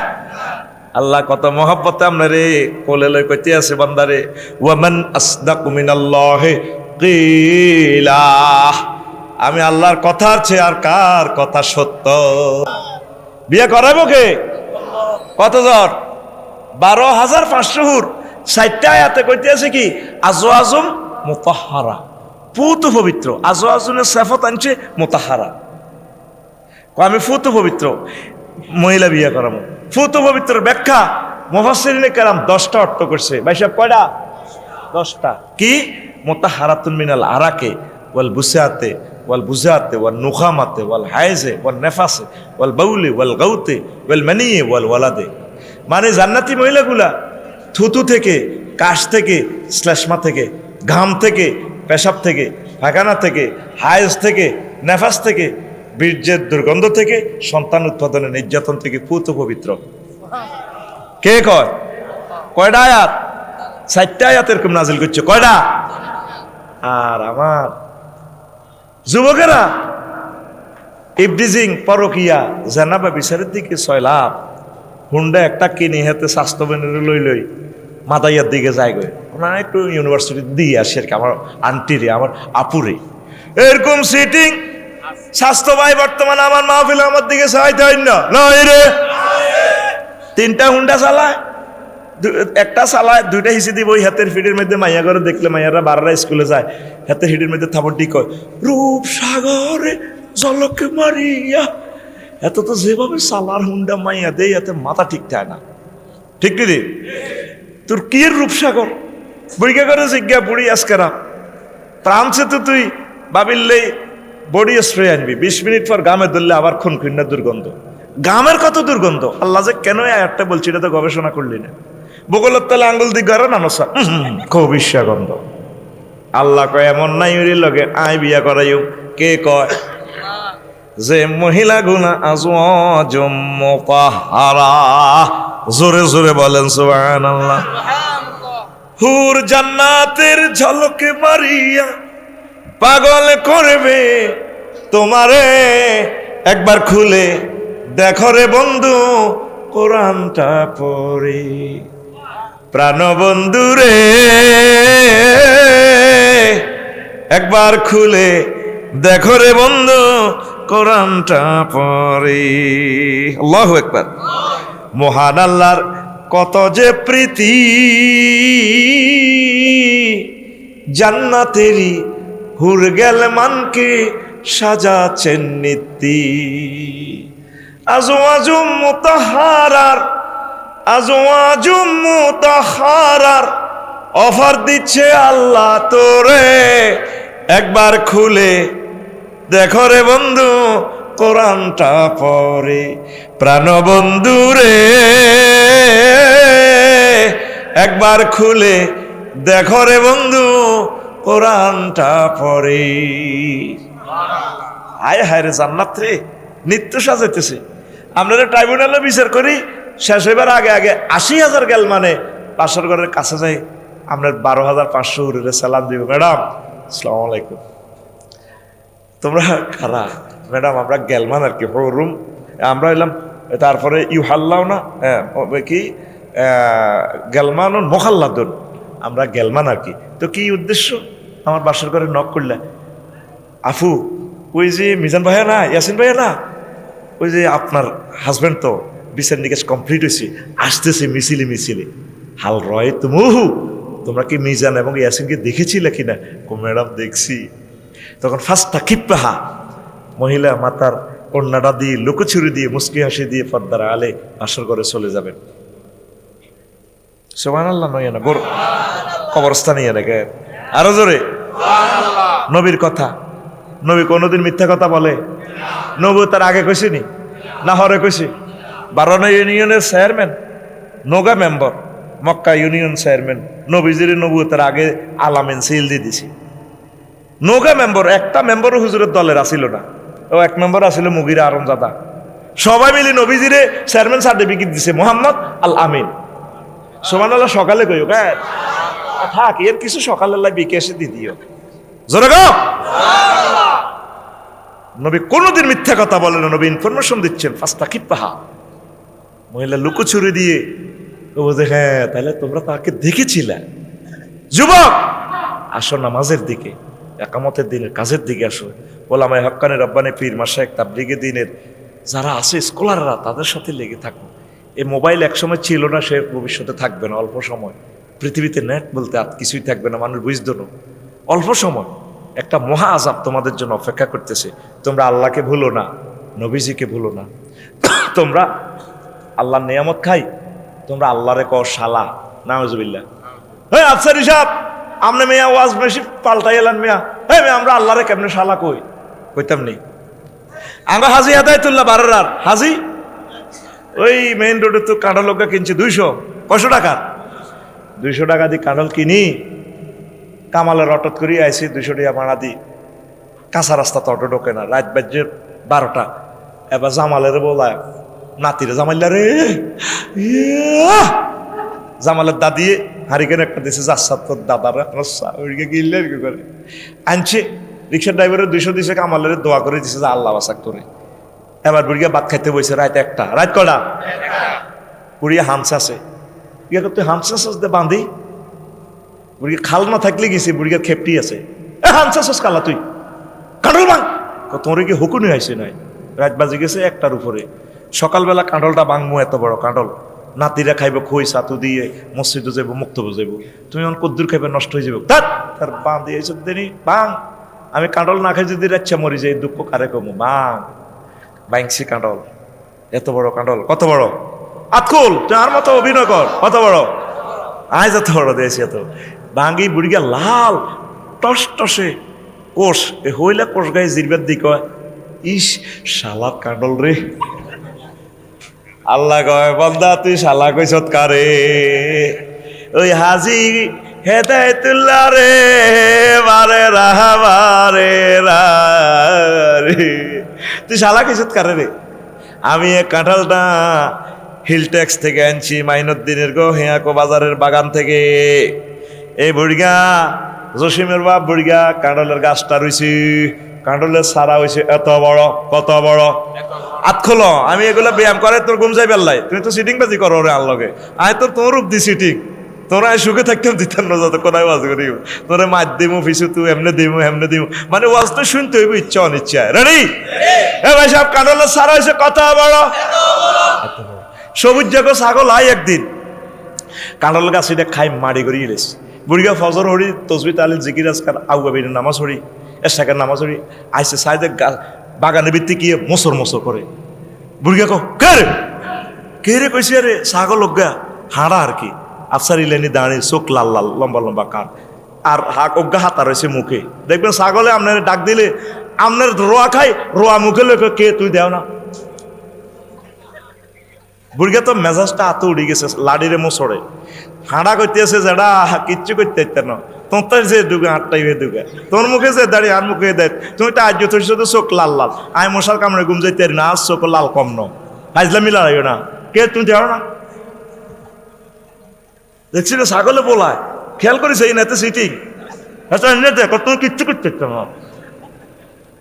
আল্লাহ কত মহব্বতে আপনারে কোলে লই কইতে আছে বান্দারে ওয়ামান আসদাকু মিনাল্লাহি কিলা, আমি আল্লাহর কথার চেয়ে আর কার কথা সত্য। বিয়ে করাবো কে? কত জন? 12,500 হুর। 60টা আয়াতে কইতে আছে কি আজওয়াজুম মুতাহহারা, পুত পবিত্র। আজওয়াজুনের সিফাত আনছে মুতাহহারা, আমি ফুত পবিত্র মহিলা বিয়ে করাবো। ফুত পবিত্র ব্যাখ্যা মুফাসসিরিনে কেরাম 10টা অর্থ করছে। ভাই সাহেব কয়টা? 10টা। কি? মুতাহহারাতুন মিনাল আরাকে ওয়াল বুসাতে ওয়াল বুজাতে ওয়াল নুখামাতে ওয়াল হাইজে ওয়াল নেফাসে ওয়াল বাউলে ওয়াল গাউতে ওয়াল মানিয়ে ওয়াল ওয়ালাদে, মানে জান্নাতি মহিলাগুলা থুতু থেকে, কাশ থেকে, শ্লেষ্মা থেকে, ঘাম থেকে, পেশাব থেকে, পায়খানা থেকে, হাইজ থেকে, নেফাস থেকে, বীর্যের দুর্গন্ধ থেকে, সন্তান উৎপাদনের নির্যাতন থেকে পুত পবিত্র। কে কয়? কয়টা আয়াত? 4টা আয়াত এরকম নাজিল করছে। কয়টা? আর আমার যুবকেরা ইবডিজিং, পরকিয়া, জানা বা বিচারের দিকে 6 লাভ। হুন্ডা একটা কিনে হাতে স্বাস্থ্যবানের লই মাদাইয়ার দিকে যায় গো, ওনারা একটু ইউনিভার্সিটি দিয়ে আসি আর কি, আমার আন্টিরে, আমার আপুরে। এরকম সিটিং স্বাস্থ্য ভাই বর্তমানে আমার মাহফিল আমার দিকে চাইতে হয় না রে। 3টা হুন্ডা চালায়, একটা চালায়, 2টা হিসি দিব ওই হাতের ফিটের মধ্যে। মাইয়া ঘরে দেখলে মাইয়ারা বাররা স্কুলে যায়, হাতের হিটের মধ্যে থাপড়টি কয় রূপসাগরে জলকে মারিয়া। এত তো যেভাবে সালার হুন্ডা মাইয়া দেয় এতে মাথা ঠিক থাকে না। ঠিক কি? তোর কি রূপসাগর বুড়িকা করে জিজ্ঞা বুড়ি আজকেরা প্রাণছে তো তুই ভাবিল্লেই বডি স্প্রে আনবি, 20 মিনিট পর গামে ধরলে আবার খুন খুন্না দুর্গন্ধ। গামের কত দুর্গন্ধ! আল্লাহ যে কেন একটা বলছি এটা তো গবেষণা করলি না। বগলের তলে আঙ্গুল দিক গড়ে না নসা খুব ঈর্ষা গন্ধ। আল্লাহ কয় এমন নাই লগে আয় বিয়া করাইও। কে কয়? যে মহিলা গুনা আজওয়াজুম মুতাহহারা। জোরে জোরে বলেন সুবহানাল্লাহ। হুর জান্নাতের ঝলকে মারিয়া পাগল করবে তোমারে, একবার খুলে দেখো রে বন্ধু কোরআনটা পড়ে। প্রাণ বন্ধু রে একবার খুলে দেখো রে বন্ধু কোরআনটা পড়ে। আল্লাহু আকবার। মহান আল্লাহর কত যে প্রীতি, জান্নাতেরই হুর গেল মানকে সাজাচ্ছেন নীতি। আজওয়াজুম মুতাহহারার, আজওয়াজুম মুতাহহারার অফার দিচ্ছে আল্লাহ তোরে, একবার খুলে দেখো রে বন্ধু কোরআনটা পড়ে। প্রাণ বন্ধু রে, একবার খুলে দেখো রে বন্ধু কোরআনটা পড়ে। আয় হায় রে জান্নাত রে, নিত্য সাজাইতেছে। আমরা ট্রাইব্যুনালে বিচার করি, শেষ হইবার আগে আগে ৮০,০০০ গেল মানে পাশের ঘরের কাছে যাই, আমরা ১২,৫০০ হুজুরে সালাম দিব, ম্যাডাম আসসালামু আলাইকুম। তোমরা খারা ম্যাডাম, আমরা গেলমান আর কি রুম, আমরা এলাম। তারপরে ইউ হাল্লাও না কি গেলমান মোখাল্লাদুন, আমরা গেলমান আর কি। তো কি উদ্দেশ্য? আমার বাসার ঘরে নক করলে, আফু ওই যে মিজান ভাইয়া না, ইয়াসিন ভাইয়া না, ওই যে আপনার হাজব্যান্ড তো বিচার নিকাশ কমপ্লিট হয়েছে, আসতেছে মিছিলে মিছিলে। হাল রয় তুমহু, তোমরা কি মিজান এবং ইয়াসিনকে দেখেছিলে কিনা? ম্যাডাম দেখছি। তখন ফার্স্টটা কিপ্পাহা, মহিলা মাতার কন্যাটা দিয়ে লুকোছুরি দিয়ে মুস্কি হাসি দিয়ে পর্দার আলে আসর করে চলে যাবেন। সুবহানাল্লাহ নয় না, গোর কবরস্থানে নাকি আরো জোরে নবীর কথা। নবী কোনোদিন মিথ্যা কথা বলে? নবী তার আগে কইছিনি না হরে কইছি? 12 ইউনিয়নের চেয়ারম্যান, নোগা মেম্বার, মক্কা ইউনিয়ন চেয়ারম্যান, নবীজির নবুয়তের আগে আলামিন সিল দিয়ে দিছি। নোগা মেম্বার, একটা মেম্বারও হুজুরের দলের আসিল না। ও এক মেম্বার আসিল মুগিরা আরমজাদা। সবাই মিলে নবীজিরে চেয়ারম্যান সার্টিফিকেট দিছে, মোহাম্মদ আল আমিন। সুবহানাল্লাহ সকালে কইও থাক, এর কিছু সকালে বিকেশে দি দিও জোরে গো। নবী কোনোদিন মিথ্যা কথা বলেন না, নবী ইনফরমেশন দিচ্ছেন। ফাস্তাকিপ্পাহা, মহিলা লুকোচুরি দিয়ে ও বলছে, হ্যাঁ তাহলে তোমরা তাকে দেখেছিলে। যুবক আসো নামাজের দিকে, একামতের দিনের কাজের দিকে আসো। ওলামায়ে হক্কানি রব্বানি পীর মাশায়েখ তাবলীগে দিনের যারা আছে স্কলাররা, তাদের সাথে লেগে থাকো। এই মোবাইল একসময় ছিল না, সে ভবিষ্যতে থাকবে না। অল্প সময় পৃথিবীতে নেট বলতে আর কিছুই থাকবে না, মানুষ বুঝতো না। অল্প সময় একটা মহা আযাব তোমাদের জন্য অপেক্ষা করতেছে। তোমরা আল্লাহকে ভুলো না, নবীজিকে ভুলো না। তোমরা আল্লাহর নিয়ামত খাই, তোমরা আল্লাহরে কও শালা, নাউজুবিল্লাহ। হ্যাঁ আফসারি সাহেব, আমনে মেয়া ওয়াজ বেশি পাল্টাই এলেন মেয়া। হ্যাঁ আমরা আল্লাহরে কেমনে শালা কইতাম নেই। আমরা হাজি আদায়তুল্লাহ বারার হাজি, ওই মেইন রোডে তো কাঁঠাল লোকা কিনছে 200, কয়শো টাকা? 200 টাকা দিয়ে কাঁঠাল কিনি, কামালের অটো করি আইসি 200 টাকা ভাড়া দিই। কাঁচা রাস্তা তো অটো ঢোকে না, রাত বাজে 12টা। এবার জামালের বলায়, নাতিরে জামাইলা রে, জামালের দাদিয়ে হারিকেন একটা দিয়েছে, যার তোর দাদারা ওইদিকে গিললে করে আনছে। রিক্সার ড্রাইভারের 200 দিছে, কামালের দোয়া করে দিছে যে আল্লাহ বাসাক করে। এবার বুড়িয়া ভাত খাইতে বসে রাত 1টা, রাত কটা? বুড়িয়া হামসা আছে, ইয়া তুই হামসা দে বাঁধি। বুড়িয়া খাল না থাকলে গেছি, বুড়িয়ার খেপটি আছে, হামসা কালা তুই কাঁঠাল ভাঙ। তোর কি হুকুনি হয়েছে নাই? রাত বাজে গেছে 1টার উপরে। সকালবেলা কাঁঠালটা ভাঙবো, এত বড় কাঁঠাল, নাতিরা খাইব খই ছাতু দিয়ে, মসজিদে যাইব, মুক্তব যাইব। তুমি এখন কদ্দুর খাইবে, নষ্ট হয়ে যাবে। তার বাঁ দিয়ে দেনি বাং। আমি কাঁঠাল না খাই যদি রাচ্ছা মরি যাই, দুঃখ কারে কমু। বাং বাইংসি কাঁঠাল, এত বড় কাঁঠাল। কত বড়? আতকুল, তুই আর মতো অভিনয় কর, কত বড়? আজ এত বড় দিয়েছি। এত ভাঙ্গি বুড়িগা লাল টস টসে কোষ, এ হইলে কোষ গায়ে জিরবার দিক হয়। ইস শালা কাঁঠাল রে। আল্লাহ কয়, বন্দা তুই শালা কইছত কারে? ওই হাজি হেদায়েতুল্লাহ রে, বারে রাহাবারে রে, তুই শালা কইছত কারে রে? আমি এ কাঁঠালটা হিলটেক্স থেকে আনছি, মাইনুদ্দিনের গো হেয়াকো বাজারের বাগান থেকে। এই বুড়িগা জসিমের বাপ বুড়িগা কাঁঠালের গাছটা রইছি, কাঁঠালের সারা হয়েছে এত বড়। কত বড়? আত খোলো, আমি এগুলো ব্যায়াম করে তোর ঘুম যাই বেল্লাই। তুমি তো সিটিং বাজি করো রে আল্লগে। আয় তোর রূপ দি সিটিং, তোরা সুখে থাকতাম দিতাম না, যত কোনায় ওয়াজ করি তোরা মাছ দিমু ফিসু, তুই এমনে দিমু এমনে দিমু, মানে ওয়াজ তো শুনতে হইব ইচ্ছা অনিচ্ছায়। রেডি? এ ভাই সাহেব, কাঁঠালের সারা হয়েছে কত বড়? সবুজ জাগো ছাগল আয় একদিন কাঁঠাল গাছ এটা খাই মারি করি ইলেস। বুড়িগা ফজর হরি তসবি তালিল জিকির আজকার আউগাবির নামাজ হরি, এসাকের নামাজ হরি আইসে সাইডে বাগানের ভিত্তি গিয়ে মোসর মোসর করে। বুড়িগা কো কে রে কইছি? আরে ছাগল লোকগা হাঁড়া আর কি। আফসার ইলেনি দাঁড়িয়ে, চোখ লাল লাল, লম্বা লম্বা কান, আর অজ্ঞা হাতা রয়েছে মুখে। দেখবেন ছাগলে আপনার ডাক দিলে আপনার রোয়া খাই, রোয়া মুখে লোকে কে তুই দেও না। বুড়িয়া তো মেজাজটা হাতে উড়ে গেছে, লাড়িরে মোছড়ে হাঁড়া করতে আছে, যারা কিচ্ছু করতে না তোর যে দুগে হাঁটটাই হয়ে দুগে, তোর মুখে যে দাঁড়িয়ে আর মুখে দেয়, তুমি তো আজ তোর সাথে চোখ লাল লাল, আয় মশার কামড়ে ঘুম যাইতে না, আজ চোখ লাল কম ন, হাজলামি লড়াইও না, কে তুমি দেও না। দেখছি না ছাগলে বলায়, খেয়াল করিস এই নেতে সিটিং, দেখো তুমি কিচ্ছু করতে না।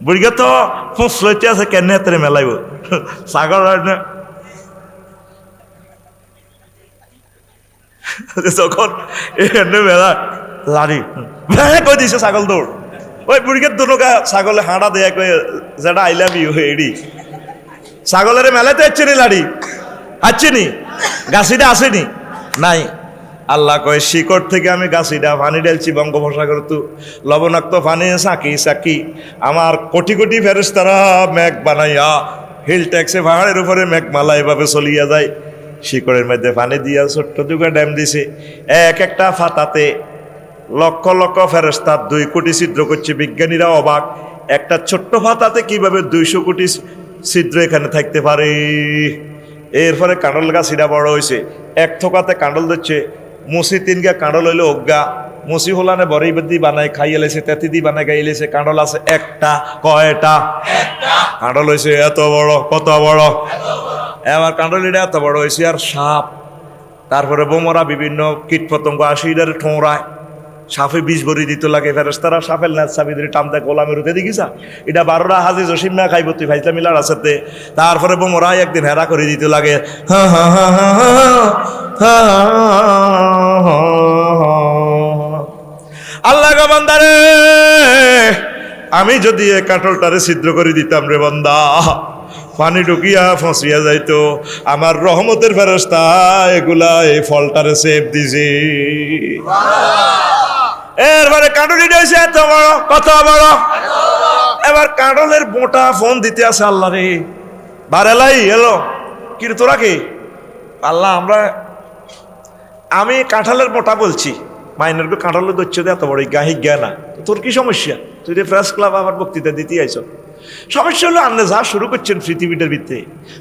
বুড়িয়া তো ফুঁস লইতে আছে, কেন হাতে মেলাইব ছাগল যখন মেলা লাড়ি কই দিছে ছাগল দৌড়, ওই বুড়িকে দুটোকা ছাগলে হাঁড়া দেয়া কয়ে যেটা আই লাভ ইউ এডি ছাগলের মেলাতে আসছে নি, লাড়ি আসছে নি, গাছিটা আসেনি নাই। আল্লাহ কয় শিকড় থেকে আমি গাছিটা পানি ঢেলছি বঙ্গোপসাগর, তু লবণাক্ত পানি সাকি সাকি আমার কোটি কোটি ফেরেশতারা মেঘ বানাইয়া হিল ট্যাক্সে পাহাড়ের উপরে মেঘমালা এভাবে চলিয়া যায়। শিকড়ের মধ্যে পানি দিয়া ছোট্ট দুগা ড্যাম দিছে, এক একটা ফাতাতে লক্ষ লক্ষ ফেরেশতা 2 কোটি ছিদ্র করছে। বিজ্ঞানীরা অবাক, একটা ছোট্ট ফাতাতে কিভাবে 200 কোটি ছিদ্র এখানে থাকতে পারে। এরপরে কাঁডল গাছ এটা বড় হয়েছে, এক থোকাতে কাঁডল দিচ্ছে, মুসি 3 গা কাঁডল হইলে অজ্ঞা, মুসি হোলানে বড়ই দি বানায় খাইয়ে লেছে, তেতি দি বানায় খাইয়ে লেছে। কাঁডল আছে একটা, কয়টা? কাঁডল হয়েছে এত বড়, কত বড়? এবার কাঁডলিটা এত বড় হয়েছে। আর সাপ, তারপরে বোমরা, বিভিন্ন কীট পতঙ্গ আসি, এটার ঠোঁড়ায় সাপে 20 ভরি দিত লাগে। ফেরেশতারা সাপের ন্যাচ চাবি ধরে টানতে গোলামের উঠে দেখিছা, এটা 12টা হাজি জসিম না খাইব, তুই ভাইটা মিলার আছে। তারপরে বোমরাই একদিন হেরা করে দিতে লাগে, আল্লাহ গো বান্দারে, আমি যদি এ কাঁঠলটারে ছিদ্র করে দিতাম রে বান্দা, পানি ঢুকিয়া ফসিয়া যাইতো, আমার রহমতের ফেরেশতা এগুলা এই ফলটারে সেভ দিছে। এরপরে কাঁটলিটা হয়েছে এত বড়, কত বড়? এবার কাঁটলের বোটা ফোন দিতে আছে আল্লাহ রে, বারেলাই এলো কি তোরা কি? আল্লাহ আমি কাঁঠালের বোটা বলছি, মাইনের কাঁঠালের দৈত্য এত বড় গাহিক জ্ঞা না, তোর কি সমস্যা? তুই যে প্রেস ক্লাব আবার বক্তৃতা দিতে আইছ। সমস্যা হলো আপনি যা শুরু করছেন পৃথিবীটার ভিতরে,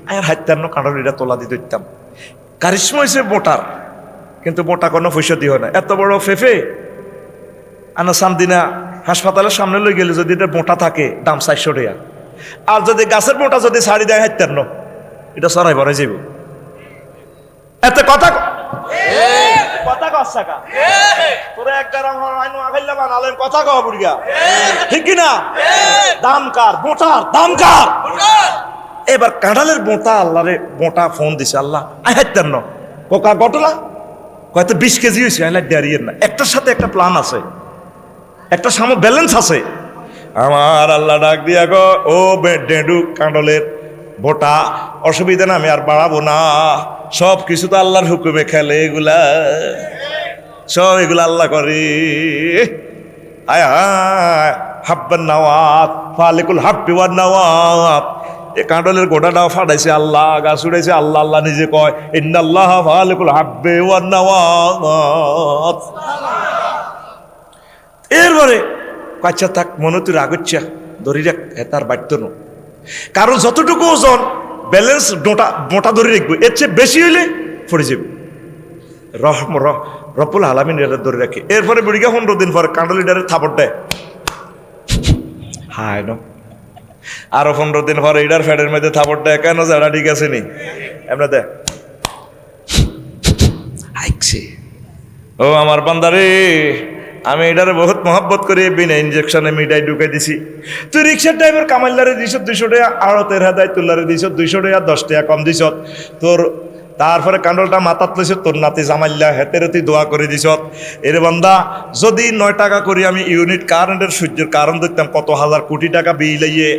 আর হাত্যান্ন কাঁঠালিটা তোলা দিতে দিতাম। কারিশ্মা হয়েছে বোটার, কিন্তু বোটা কোনো পয়সা দিও না। এত বড় ফেফে আনা সামদিনা হাসপাতালের সামনে লই গেলে যদি এটা মোটা থাকে, দাম 400 টাকা। আর যদি গাছের মোটা যদি ছাড়ি দেয় 57, এটা সরাই বড় যাইব। এত কথা কথা কসাকা তোরে একবার আমার আইনু আগাইলা বানালেন, কথা কও বুড়িয়া, ঠিক কি না? দাম কার? মোটার দাম কার? এবার কাঁঠালের মোটা আল্লাহরে মোটা ফোন দিছে, আল্লাহ 57 কোকা ঘটলা কয়তো 20 কেজি হয়েছে, আইলা দাঁড়িয়ে না, একটার সাথে একটা প্ল্যান আছে, একটা সাম ব্যালেন্স আছে। আমার আল্লাহ ডাক দিয়া গো, ও ডেডু কাঁডলের বোটা, অসুবিধা না, আমি আর বাড়াবো না, সব কিছু তো আল্লাহর হুকুমে খেলে, এগুলা সব এগুলা আল্লাহ করে। আয় হায় হাব্বান নাওয়াত ফালিকুল হাব্বি ওয়ান নাওয়াত, এ কাঁডলের গোটাটাও ফাটাইছে আল্লাহ, গাছ উড়াইছে আল্লাহ। আল্লাহ নিজে কয় ইন্নাল্লাহ ফালিকুল হাব্বি ওয়ান নাওয়াত। এরপরে কাচ্চা থাক, মনে তুই রাগচ্ছা ধরি রাখ, তার বাড়ত না, কারণ যতটুকু ওজন ব্যালেন্স মোটা ধরে রাখবো, এর চেয়ে বেশি হইলে পড়ে যাবে। রব্বুল আলামিন এটা ধরে রাখে। এরপরে বুড়িগা 15 দিন পরে কাঁডলিটারে থাপড় দেয়, হায় ন। আরো 15 দিন পরে এটার ফ্যাটের মধ্যে থাপড় দেয়, কেন যারা ঠিক আছে নি এমনি দেয়। ও আমার বান্দারে, আমি এটারে বহুত মহব্বত করে বিনা ইঞ্জেকশনে মিটাই ঢুকাই দিছি। তুই রিক্সার ড্রাইভার কামাইলারে দিছ 200 টাকা, আড়তের হাদায় তুলারে দিছ 200 টাকা, 10 টাকা কম দিছ। তোর তারপরে কাণ্ডলটা মাথাত লইছ, তোর নাতি জামাইল্লা হেতের তুই দোয়া করে দিছ। এর বান্দা, যদি 9 টাকা করি আমি ইউনিট কারেন্টের সূর্যের কারণ দেখতাম, কত হাজার কোটি টাকা বিল আইয়ে,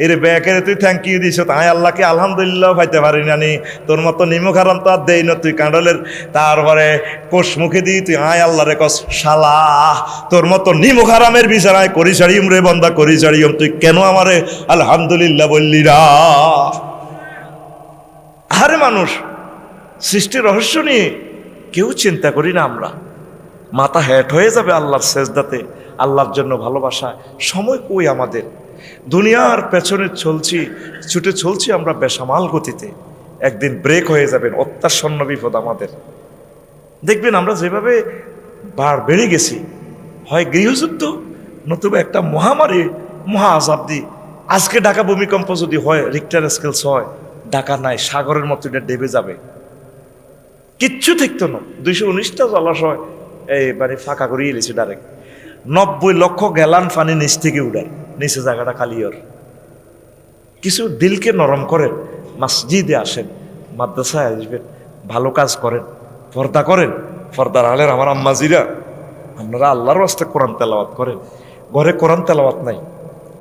এর ব্যাকের তুই থ্যাংক ইউ দিছ। তাই আল্লাহকে আলহামদুলিল্লাহ পাইতে পারি নানি, তোর মতো নিমুখ হারাম তো আর দেই না তুই কাণ্ডলের। তারপরে কোষ মুখে দিই তুই আয় আল্লাহরে কস শালা, তোর মতো নিমুখ হারামের বিচারায় করি ছাড়িম রে বান্দা, করি ছাড়িম, তুই কেন আমারে আলহামদুলিল্লাহ বললি রা? আরে মানুষ সৃষ্টির রহস্য নিয়ে কেউ চিন্তা করি না আমরা। মাথা হ্যাট হয়ে যাবে আল্লাহর সেজদাতে, আল্লাহর জন্য ভালোবাসা। সময় কই আমাদের? দুনিয়ার পেছনে ছুটে চলছি আমরা বেসামাল গতিতে। একদিন ব্রেক হয়ে যাবেন, অত্যাসন্ন বিপদ আমাদের। দেখবেন আমরা যেভাবে বেড়ে গেছি, হয় গৃহযুদ্ধ নতুবা একটা মহামারী, মহা আযাব দি। আজকে ঢাকা ভূমিকম্প যদি হয়, রিক্টার স্কেল 6, ঢাকা নাই, সাগরের মতো এটা ডেবে যাবে, কিচ্ছু থাকতো না। 219টা জলাশয় এই মানে ফাঁকা করিয়ে এলেছে ডাইরেক্ট। 90 লক্ষ গ্যালান পানি নিচ থেকে উঠার, নিচে জায়গাটা খালি ওর। কিছু দিলকে নরম করেন, মসজিদে আসেন, মাদ্রাসায় আসবেন, ভালো কাজ করেন, পর্দা করেন। পর্দার আলের আমার আম্মাজিরা, আপনারা আল্লাহর রাস্তায় কোরআন তেলাওয়াত করেন। ঘরে কোরআন তেলাওয়াত নাই,